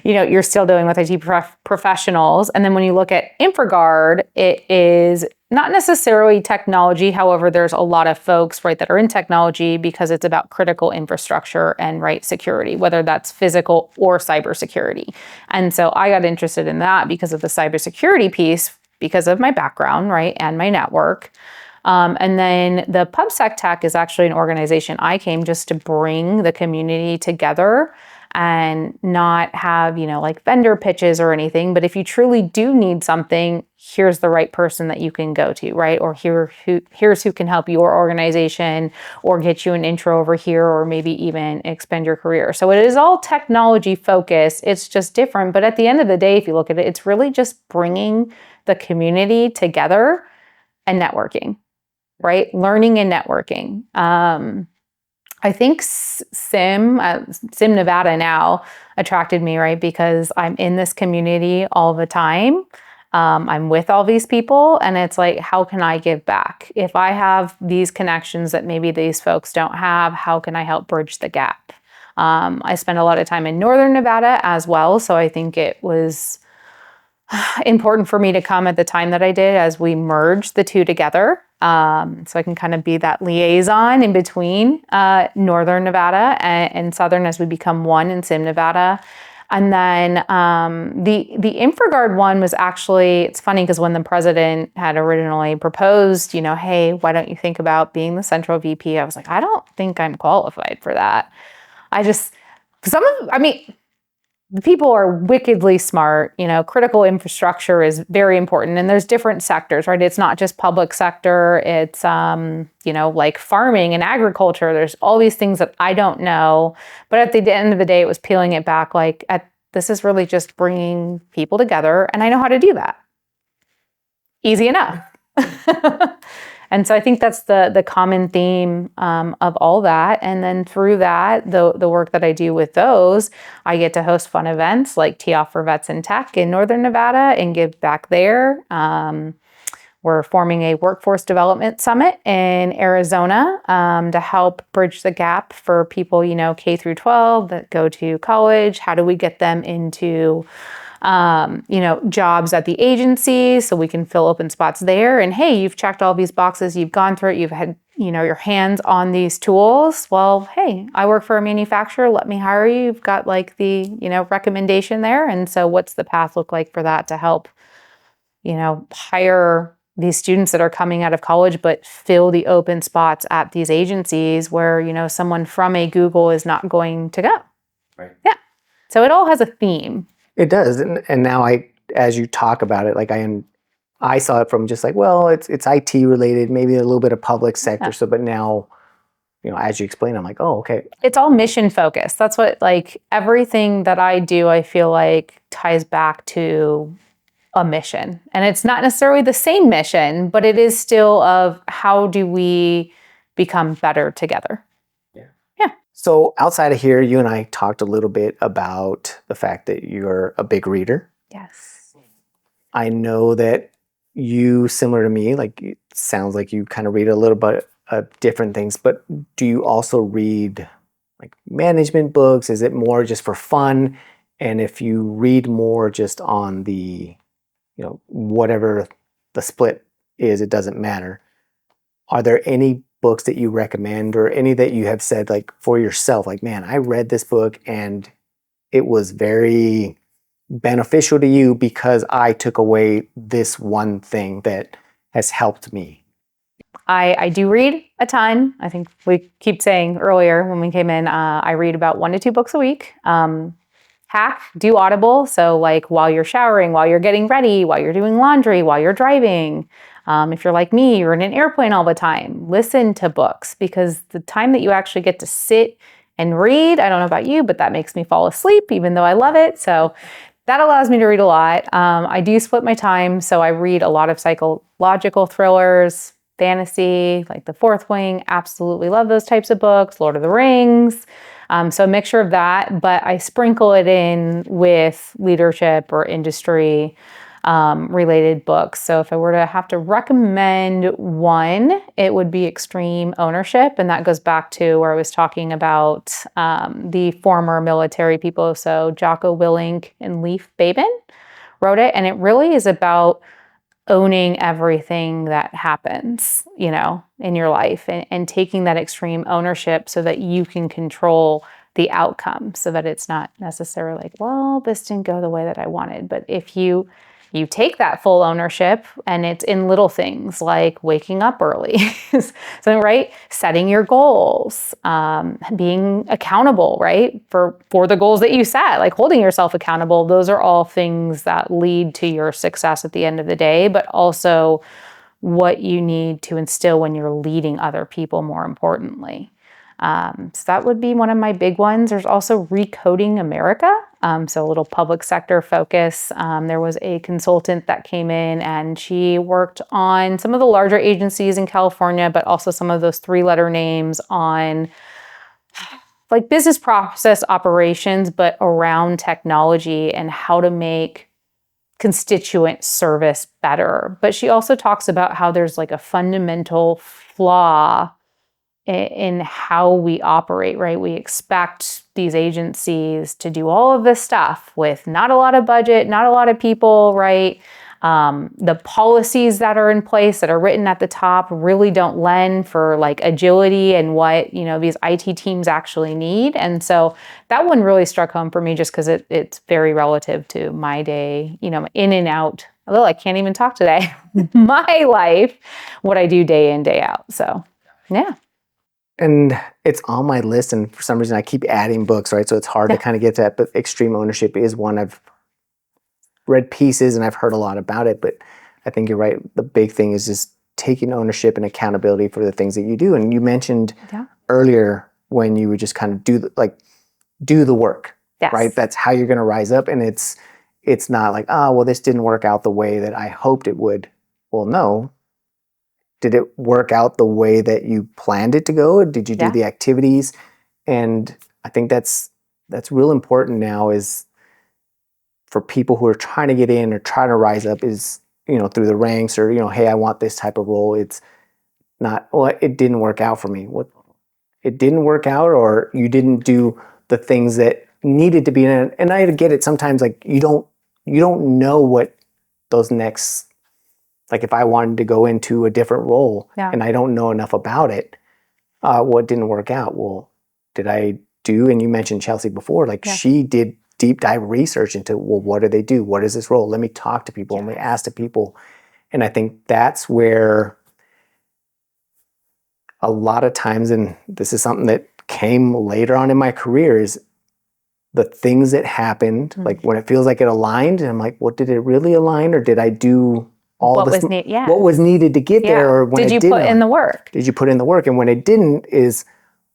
Speaker 2: You're still dealing with IT professionals. And then when you look at InfraGuard, it is not necessarily technology. However, there's a lot of folks, right, that are in technology because it's about critical infrastructure and, right, security, whether that's physical or cybersecurity. And so I got interested in that because of the cybersecurity piece, because of my background, right, and my network. And then the PubSec Tech is actually an organization I came just to bring the community together and not have, like, vendor pitches or anything. But if you truly do need something, here's the right person that you can go to, right? Or here's who can help your organization or get you an intro over here, or maybe even expand your career. So it is all technology focused. It's just different. But at the end of the day, if you look at it, it's really just bringing the community together and networking, right? Learning and networking. I think Sim Nevada now attracted me, right? Because I'm in this community all the time. I'm with all these people, and it's like, how can I give back? If I have these connections that maybe these folks don't have, how can I help bridge the gap? I spent a lot of time in Northern Nevada as well, so I think it was important for me to come at the time that I did as we merged the two together. So I can kind of be that liaison in between Northern Nevada and Southern as we become one in Sim Nevada. And then the InfraGuard one was actually, it's funny because when the president had originally proposed, hey, why don't you think about being the central VP? I was like, I don't think I'm qualified for that. the people are wickedly smart. Critical infrastructure is very important, and there's different sectors, right? It's not just public sector. It's, like farming and agriculture. There's all these things that I don't know. But at the end of the day, it was peeling it back. This is really just bringing people together, and I know how to do that. Easy enough. And so I think that's the common theme of all that. And then through that, the work that I do with those, I get to host fun events like Tee Off for Vets in Tech in Northern Nevada and give back there. We're forming a workforce development summit in Arizona to help bridge the gap for people, K through 12 that go to college. How do we get them into jobs at the agency so we can fill open spots there? And hey, you've checked all these boxes, you've gone through it, you've had, your hands on these tools. Well, hey, I work for a manufacturer, let me hire you. You've got the, recommendation there. And so what's the path look like for that to help, hire these students that are coming out of college, but fill the open spots at these agencies where, someone from a Google is not going to go.
Speaker 1: Right.
Speaker 2: Yeah. So it all has a theme.
Speaker 1: It does, and now as you talk about it, I saw it from just it's IT related, maybe a little bit of public sector. Yeah. So, but now, as you explain, I'm like, oh, okay.
Speaker 2: It's all mission focused. That's what everything that I do, I feel like ties back to a mission, and it's not necessarily the same mission, but it is still of how do we become better together.
Speaker 1: So outside of here, you and I talked a little bit about the fact that you're a big reader.
Speaker 2: Yes.
Speaker 1: I know that you, similar to me, it sounds like you kind of read a little bit of different things, but do you also read management books? Is it more just for fun? And if you read more just on the, whatever the split is, it doesn't matter. Are there any books that you recommend or any that you have said for yourself, man, I read this book and it was very beneficial to you because I took away this one thing that has helped me?
Speaker 2: I do read a ton. I think we keep saying earlier when we came in, I read about 1 to 2 books a week. Hack, do Audible. So while you're showering, while you're getting ready, while you're doing laundry, while you're driving. If you're like me, you're in an airplane all the time, listen to books, because the time that you actually get to sit and read, I don't know about you, but that makes me fall asleep, even though I love it. So that allows me to read a lot. I do split my time. So I read a lot of psychological thrillers, fantasy, like The Fourth Wing, absolutely love those types of books, Lord of the Rings. So a mixture of that, but I sprinkle it in with leadership or industry related books. So if I were to have to recommend one, it would be Extreme Ownership. And that goes back to where I was talking about the former military people. So Jocko Willink and Leif Babin wrote it. And it really is about owning everything that happens, in your life and taking that extreme ownership so that you can control the outcome, so that it's not necessarily this didn't go the way that I wanted. But if you take that full ownership, and it's in little things like waking up early, so right, setting your goals, being accountable, right, for the goals that you set, holding yourself accountable. Those are all things that lead to your success at the end of the day, but also what you need to instill when you're leading other people, more importantly. So that would be one of my big ones. There's also Recoding America. So a little public sector focus. There was a consultant that came in and she worked on some of the larger agencies in California, but also some of those 3-letter names on business process operations, but around technology and how to make constituent service better. But she also talks about how there's a fundamental flaw in how we operate, right? We expect these agencies to do all of this stuff with not a lot of budget, not a lot of people, right? The policies that are in place that are written at the top really don't lend for agility and what, these IT teams actually need. And so that one really struck home for me just because it's very relative to my day, in and out. Although I can't even talk today, my life, what I do day in, day out. So, yeah.
Speaker 1: And it's on my list, and for some reason I keep adding books, right? So it's hard to kind of get to that, but extreme ownership is one. I've read pieces and I've heard a lot about it, but I think you're right. The big thing is just taking ownership and accountability for the things that you do. And you mentioned earlier when you would just kind of do the work, right? That's how you're going to rise up. And it's not like, oh, well, this didn't work out the way that I hoped it would. Well, no. Did it work out the way that you planned it to go? Did you do the activities? And I think that's real important now, is for people who are trying to get in or trying to rise up, is, through the ranks, or, hey, I want this type of role. It's not, well, it didn't work out for me. What, it didn't work out, or you didn't do the things that needed to be in it. And I get it. Sometimes, like, you don't know what those next, like, if I wanted to go into a different role and I don't know enough about it, what didn't work out? Well, did I do, and you mentioned Chelsea before, like she did deep dive research into, well, what do they do? What is this role? Let me talk to people. Let me ask to people. And I think that's where a lot of times, and this is something that came later on in my career, is the things that happened, like when it feels like it aligned, and I'm like, well, did it really align, or did I do all what was needed to get there? Or when
Speaker 2: did you put in the work?
Speaker 1: Did you put in the work? And when it didn't, is,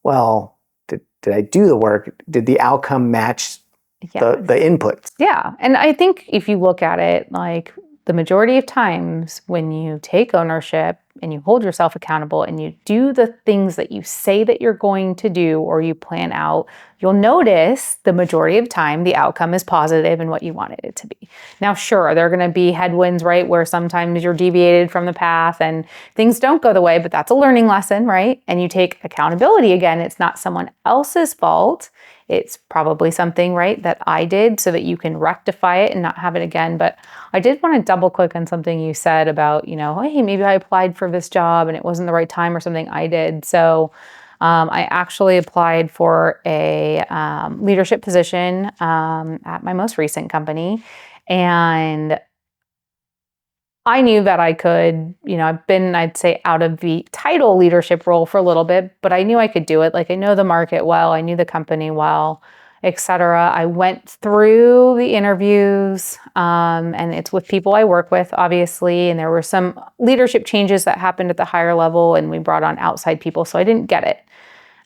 Speaker 1: well, did I do the work? Did the outcome match the inputs?
Speaker 2: Yeah. And I think if you look at it, like, the majority of times when you take ownership and you hold yourself accountable and you do the things that you say that you're going to do or you plan out, you'll notice the majority of time the outcome is positive and what you wanted it to be. Now, sure, there are going to be headwinds, right, where sometimes you're deviated from the path and things don't go the way, but that's a learning lesson, right? And you take accountability again. It's not someone else's fault. It's probably something, right, that I did, so that you can rectify it and not have it again. But I did want to double click on something you said about, hey, maybe I applied for this job and it wasn't the right time, or something I did. So I actually applied for a leadership position at my most recent company. And I knew that I could, I've been, I'd say, out of the title leadership role for a little bit, but I knew I could do it. Like, I know the market well, I knew the company well, etc. I went through the interviews, and it's with people I work with, obviously, and there were some leadership changes that happened at the higher level, and we brought on outside people, so I didn't get it.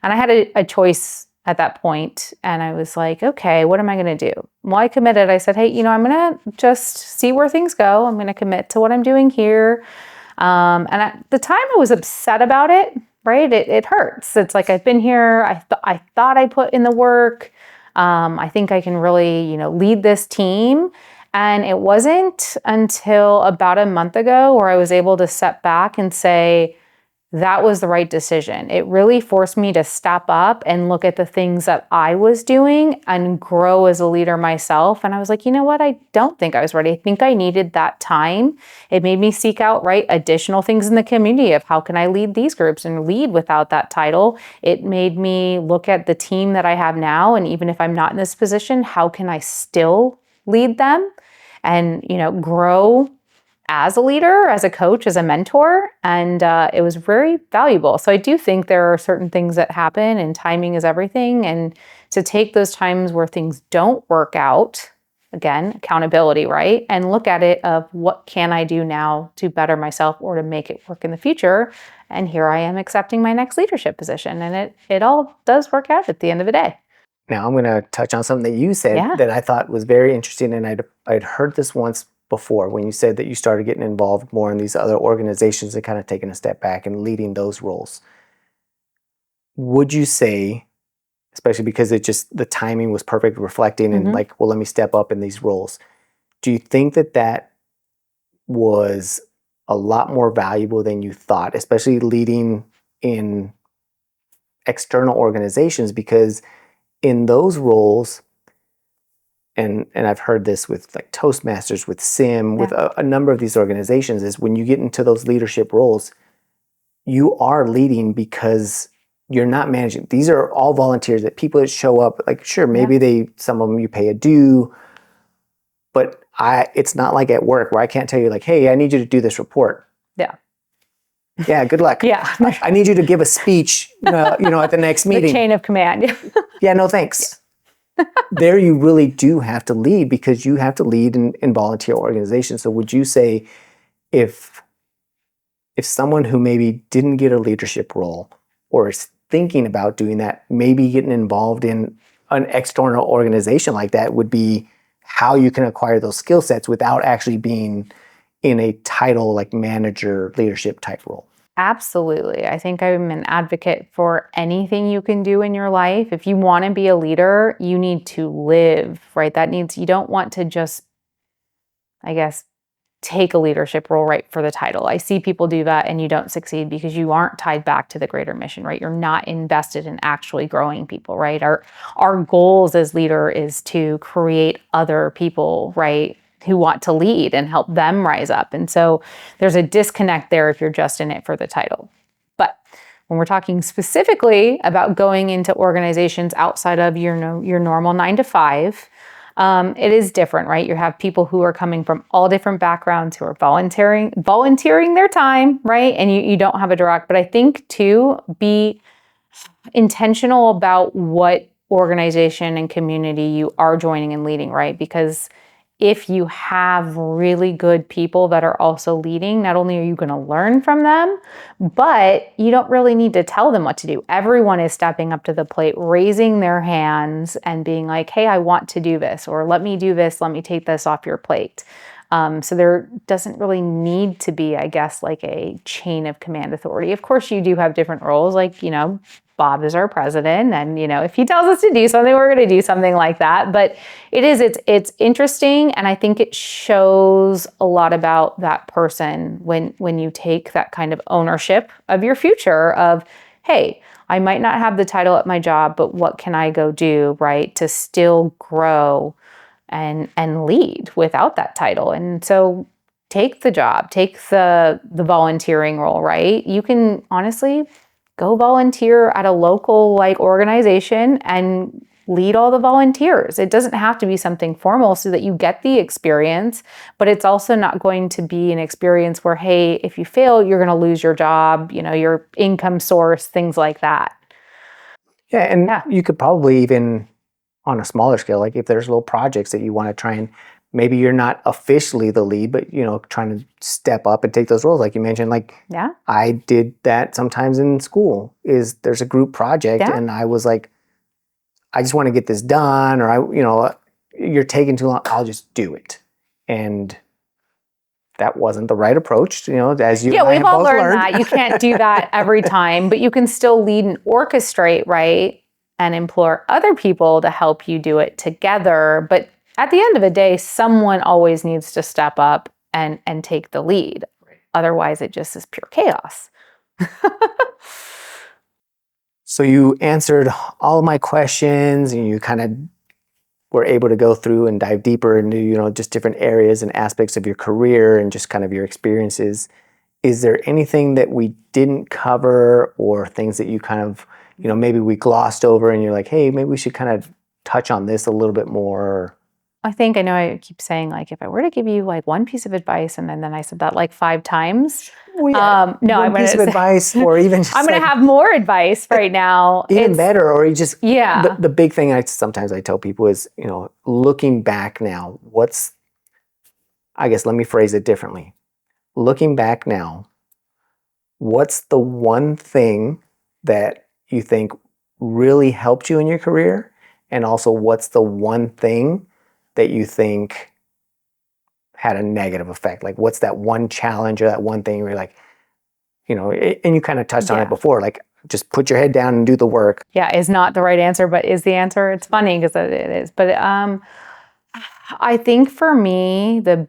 Speaker 2: And I had a choice at that point, and I was like, okay, what am I going to do? Well, I committed. I said, hey, I'm going to just see where things go. I'm going to commit to what I'm doing here. And at the time I was upset about it, right? It hurts. It's like, I've been here. I thought I put in the work. I think I can really, lead this team. And it wasn't until about a month ago where I was able to step back and say, that was the right decision. It really forced me to step up and look at the things that I was doing and grow as a leader myself. And I was like, you know what? I don't think I was ready. I think I needed that time. It made me seek out, right, additional things in the community of how can I lead these groups and lead without that title. It made me look at the team that I have now. And even if I'm not in this position, how can I still lead them and, grow as a leader, as a coach, as a mentor, and it was very valuable. So I do think there are certain things that happen, and timing is everything. And to take those times where things don't work out, again, accountability, right? And look at it of, what can I do now to better myself or to make it work in the future? And here I am accepting my next leadership position, and it all does work out at the end of the day.
Speaker 1: Now I'm going to touch on something that you said that I thought was very interesting, and I'd heard this once before, when you said that you started getting involved more in these other organizations and kind of taking a step back and leading those roles. Would you say, especially because the timing was perfect, reflecting and like, well, let me step up in these roles. Do you think that was a lot more valuable than you thought, especially leading in external organizations? Because in those roles, and I've heard this with like Toastmasters, with SIM, with a number of these organizations, is when you get into those leadership roles, you are leading because you're not managing. These are all volunteers, that people that show up, like, sure, maybe some of them you pay a due, but it's not like at work where I can't tell you, like, hey, I need you to do this report.
Speaker 2: Yeah.
Speaker 1: Yeah, good luck.
Speaker 2: Yeah.
Speaker 1: I need you to give a speech, at the next
Speaker 2: The
Speaker 1: meeting.
Speaker 2: chain of command.
Speaker 1: Yeah, no thanks. There you really do have to lead because you have to lead in volunteer organizations. So would you say if someone who maybe didn't get a leadership role or is thinking about doing that, maybe getting involved in an external organization like that would be how you can acquire those skill sets without actually being in a title like manager leadership type role?
Speaker 2: Absolutely. I think I'm an advocate for anything you can do in your life. If you want to be a leader, you need to live, right? You don't want to just, I guess, take a leadership role right for the title. I see people do that and you don't succeed because you aren't tied back to the greater mission, right? You're not invested in actually growing people, right? Our goals as leader is to create other people, right, who want to lead and help them rise up. And so there's a disconnect there if you're just in it for the title. But when we're talking specifically about going into organizations outside of your normal 9 to 5, it is different, right? You have people who are coming from all different backgrounds who are volunteering their time, right? And you don't have a direct, but I think too, be intentional about what organization and community you are joining and leading, right? Because if you have really good people that are also leading, not only are you going to learn from them, but you don't really need to tell them what to do. Everyone is stepping up to the plate, raising their hands and being like, hey, I want to do this, or let me do this, let me take this off your plate. So there doesn't really need to be, I guess, like a chain of command authority. Of course, you do have different roles, like, Bob is our president, and if he tells us to do something, we're going to do something like that. But it's interesting, and I think it shows a lot about that person when you take that kind of ownership of your future of, hey, I might not have the title at my job, but what can I go do, right, to still grow and lead without that title? And so take the job, take the volunteering role, right? You can honestly go volunteer at a local organization and lead all the volunteers. It doesn't have to be something formal so that you get the experience, but it's also not going to be an experience where, hey, if you fail, you're going to lose your job, your income source, things like that.
Speaker 1: Yeah, and you could probably even on a smaller scale, like if there's little projects that you want to try and maybe you're not officially the lead, but trying to step up and take those roles, like you mentioned. I did that sometimes in school. There's a group project, and I was like, I just want to get this done, or you're taking too long. I'll just do it, and that wasn't the right approach. As you and I
Speaker 2: we've
Speaker 1: have
Speaker 2: all
Speaker 1: both
Speaker 2: learned that you can't do that every time, but you can still lead and orchestrate, right? And implore other people to help you do it together. But at the end of the day, someone always needs to step up and take the lead. Right. Otherwise, it just is pure chaos.
Speaker 1: So you answered all of my questions, and you kind of were able to go through and dive deeper into, just different areas and aspects of your career and just kind of your experiences. Is there anything that we didn't cover, or things that you kind of maybe we glossed over and you're like, hey, maybe we should kind of touch on this a little bit more?
Speaker 2: I know I keep saying, if I were to give you one piece of advice, and then I said that 5 times.
Speaker 1: Well, yeah,
Speaker 2: no,
Speaker 1: one piece of advice, or even just
Speaker 2: I'm going to have more advice right now.
Speaker 1: Even better, or you just,
Speaker 2: yeah.
Speaker 1: The big thing sometimes I tell people is, looking back now, let me phrase it differently. Looking back now, what's the one thing that you think really helped you in your career? And also, what's the one thing that you think had a negative effect? Like, what's that one challenge or that one thing where you're like, and you kind of touched on it before, just put your head down and do the work.
Speaker 2: Yeah, is not the right answer, but is the answer. It's funny because it is. But I think for me, the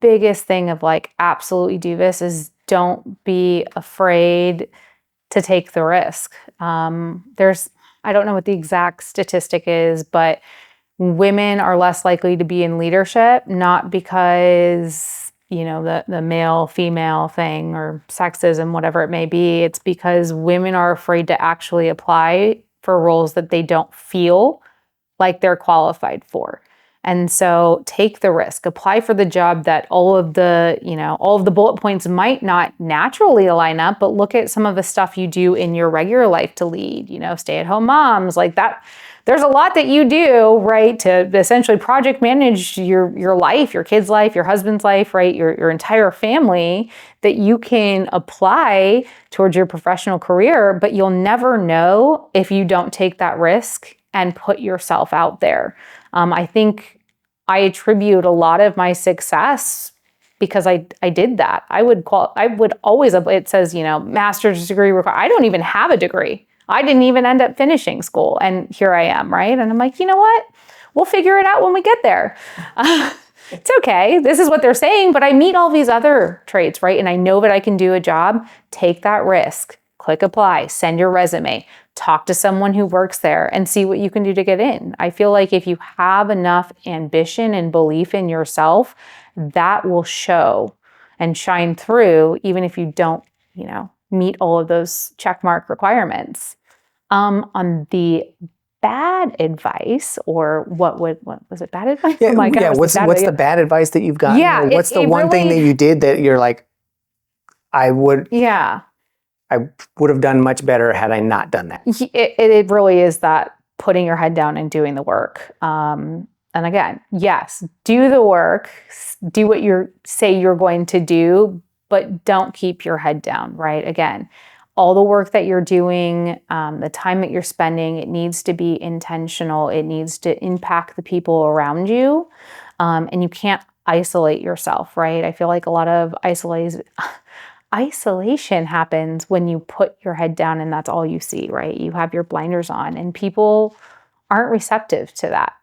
Speaker 2: biggest thing of absolutely do this is don't be afraid to take the risk. I don't know what the exact statistic is, but women are less likely to be in leadership, not because, the male, female thing or sexism, whatever it may be. It's because women are afraid to actually apply for roles that they don't feel like they're qualified for. And so take the risk, apply for the job that all of the bullet points might not naturally align up, but look at some of the stuff you do in your regular life to lead, stay-at-home moms, like that. There's a lot that you do, right, to essentially project manage your life, your kids' life, your husband's life, right, your entire family, that you can apply towards your professional career, but you'll never know if you don't take that risk and put yourself out there. I think I attribute a lot of my success because I did that. I would always, it says, master's degree required. I don't even have a degree. I didn't even end up finishing school, and here I am, right? And I'm like, you know what? We'll figure it out when we get there. It's okay. This is what they're saying, but I meet all these other traits, right? And I know that I can do a job. Take that risk. Click apply. Send your resume. Talk to someone who works there and see what you can do to get in. I feel like if you have enough ambition and belief in yourself, that will show and shine through, even if you don't, meet all of those checkmark requirements. On the bad advice, or what was it, bad advice?
Speaker 1: Yeah,
Speaker 2: oh my God,
Speaker 1: what's the bad advice that you've gotten?
Speaker 2: Yeah,
Speaker 1: what's the one thing that you did that you're like, I would have done much better had I not done that?
Speaker 2: It really is that putting your head down and doing the work. And again, yes, do the work, do what you say you're going to do, but don't keep your head down, right? Again, all the work that you're doing, the time that you're spending, it needs to be intentional. It needs to impact the people around you. And you can't isolate yourself, right? I feel like a lot of isolation happens when you put your head down and that's all you see, right? You have your blinders on, and people aren't receptive to that.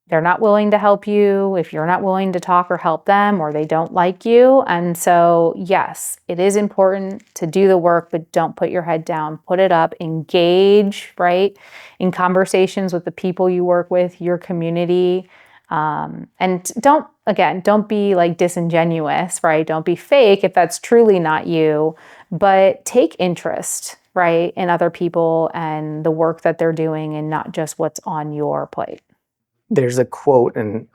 Speaker 2: They're not willing to help you if you're not willing to talk or help them, or they don't like you. And so, yes, it is important to do the work, but don't put your head down. Put it up, engage, right, in conversations with the people you work with, your community. And don't be like disingenuous, right? Don't be fake if that's truly not you, but take interest, right, in other people and the work that they're doing, and not just what's on your plate.
Speaker 1: There's a quote, and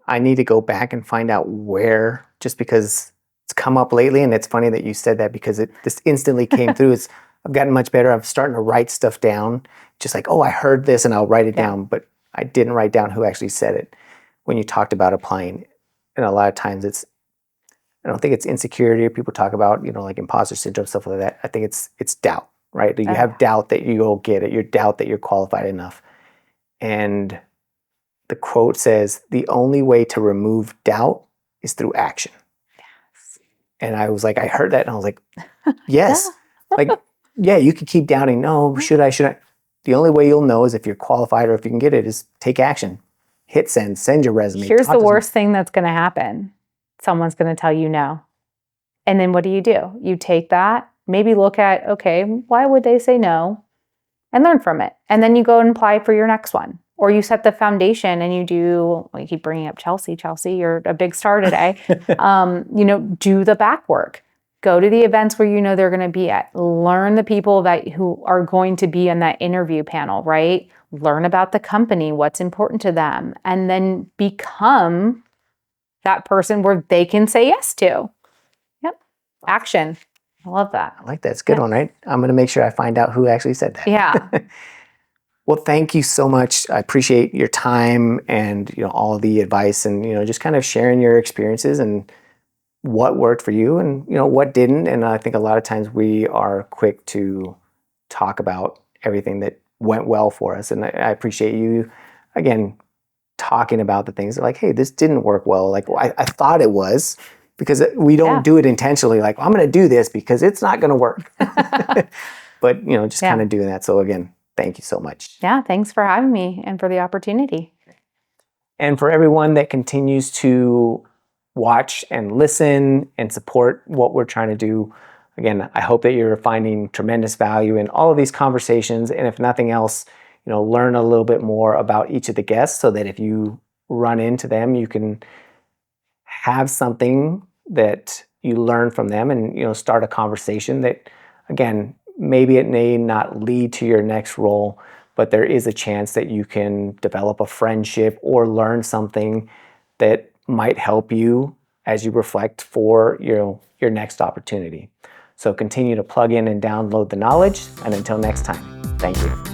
Speaker 1: I need to go back and find out where, just because it's come up lately, and it's funny that you said that because this instantly came through. I've gotten much better. I'm starting to write stuff down, just like, oh, I heard this, and I'll write it down, but I didn't write down who actually said it when you talked about applying. And a lot of times I don't think it's insecurity, or people talk about, like imposter syndrome, stuff like that. I think it's doubt, right? You have doubt that you'll get it. You doubt that you're qualified enough. And the quote says, the only way to remove doubt is through action. Yes. And I was like, I heard that and I was like, yes. You can keep doubting. No, should I? The only way you'll know is if you're qualified or if you can get it is take action. Hit send your resume.
Speaker 2: Here's the worst thing that's going to happen. Someone's going to tell you no. And then what do? You take that, maybe look at, okay, why would they say no? And learn from it. And then you go and apply for your next one. Or you set the foundation and you do, I keep bringing up Chelsea. Chelsea, you're a big star today. Do the back work. Go to the events where you know they're going to be at. Learn the people who are going to be on that interview panel, right? Learn about the company, what's important to them, and then become that person where they can say yes to. Yep. Action. I love that.
Speaker 1: I like that. It's a good one, right? I'm going to make sure I find out who actually said that.
Speaker 2: Yeah.
Speaker 1: Well, thank you so much. I appreciate your time and all of the advice and just kind of sharing your experiences and what worked for you and what didn't. And I think a lot of times we are quick to talk about everything that went well for us. And I appreciate you again talking about the things like, hey, this didn't work well. Like I thought it was, because we don't do it intentionally. Like, I'm going to do this because it's not going to work. But just kind of doing that. So again, thank you so much.
Speaker 2: Yeah, thanks for having me and for the opportunity.
Speaker 1: And for everyone that continues to watch and listen and support what we're trying to do, again, I hope that you're finding tremendous value in all of these conversations. And if nothing else, learn a little bit more about each of the guests so that if you run into them, you can have something that you learn from them and, start a conversation that, again, maybe it may not lead to your next role, but there is a chance that you can develop a friendship or learn something that might help you as you reflect for your next opportunity. So continue to plug in and download the knowledge, and until next time, thank you.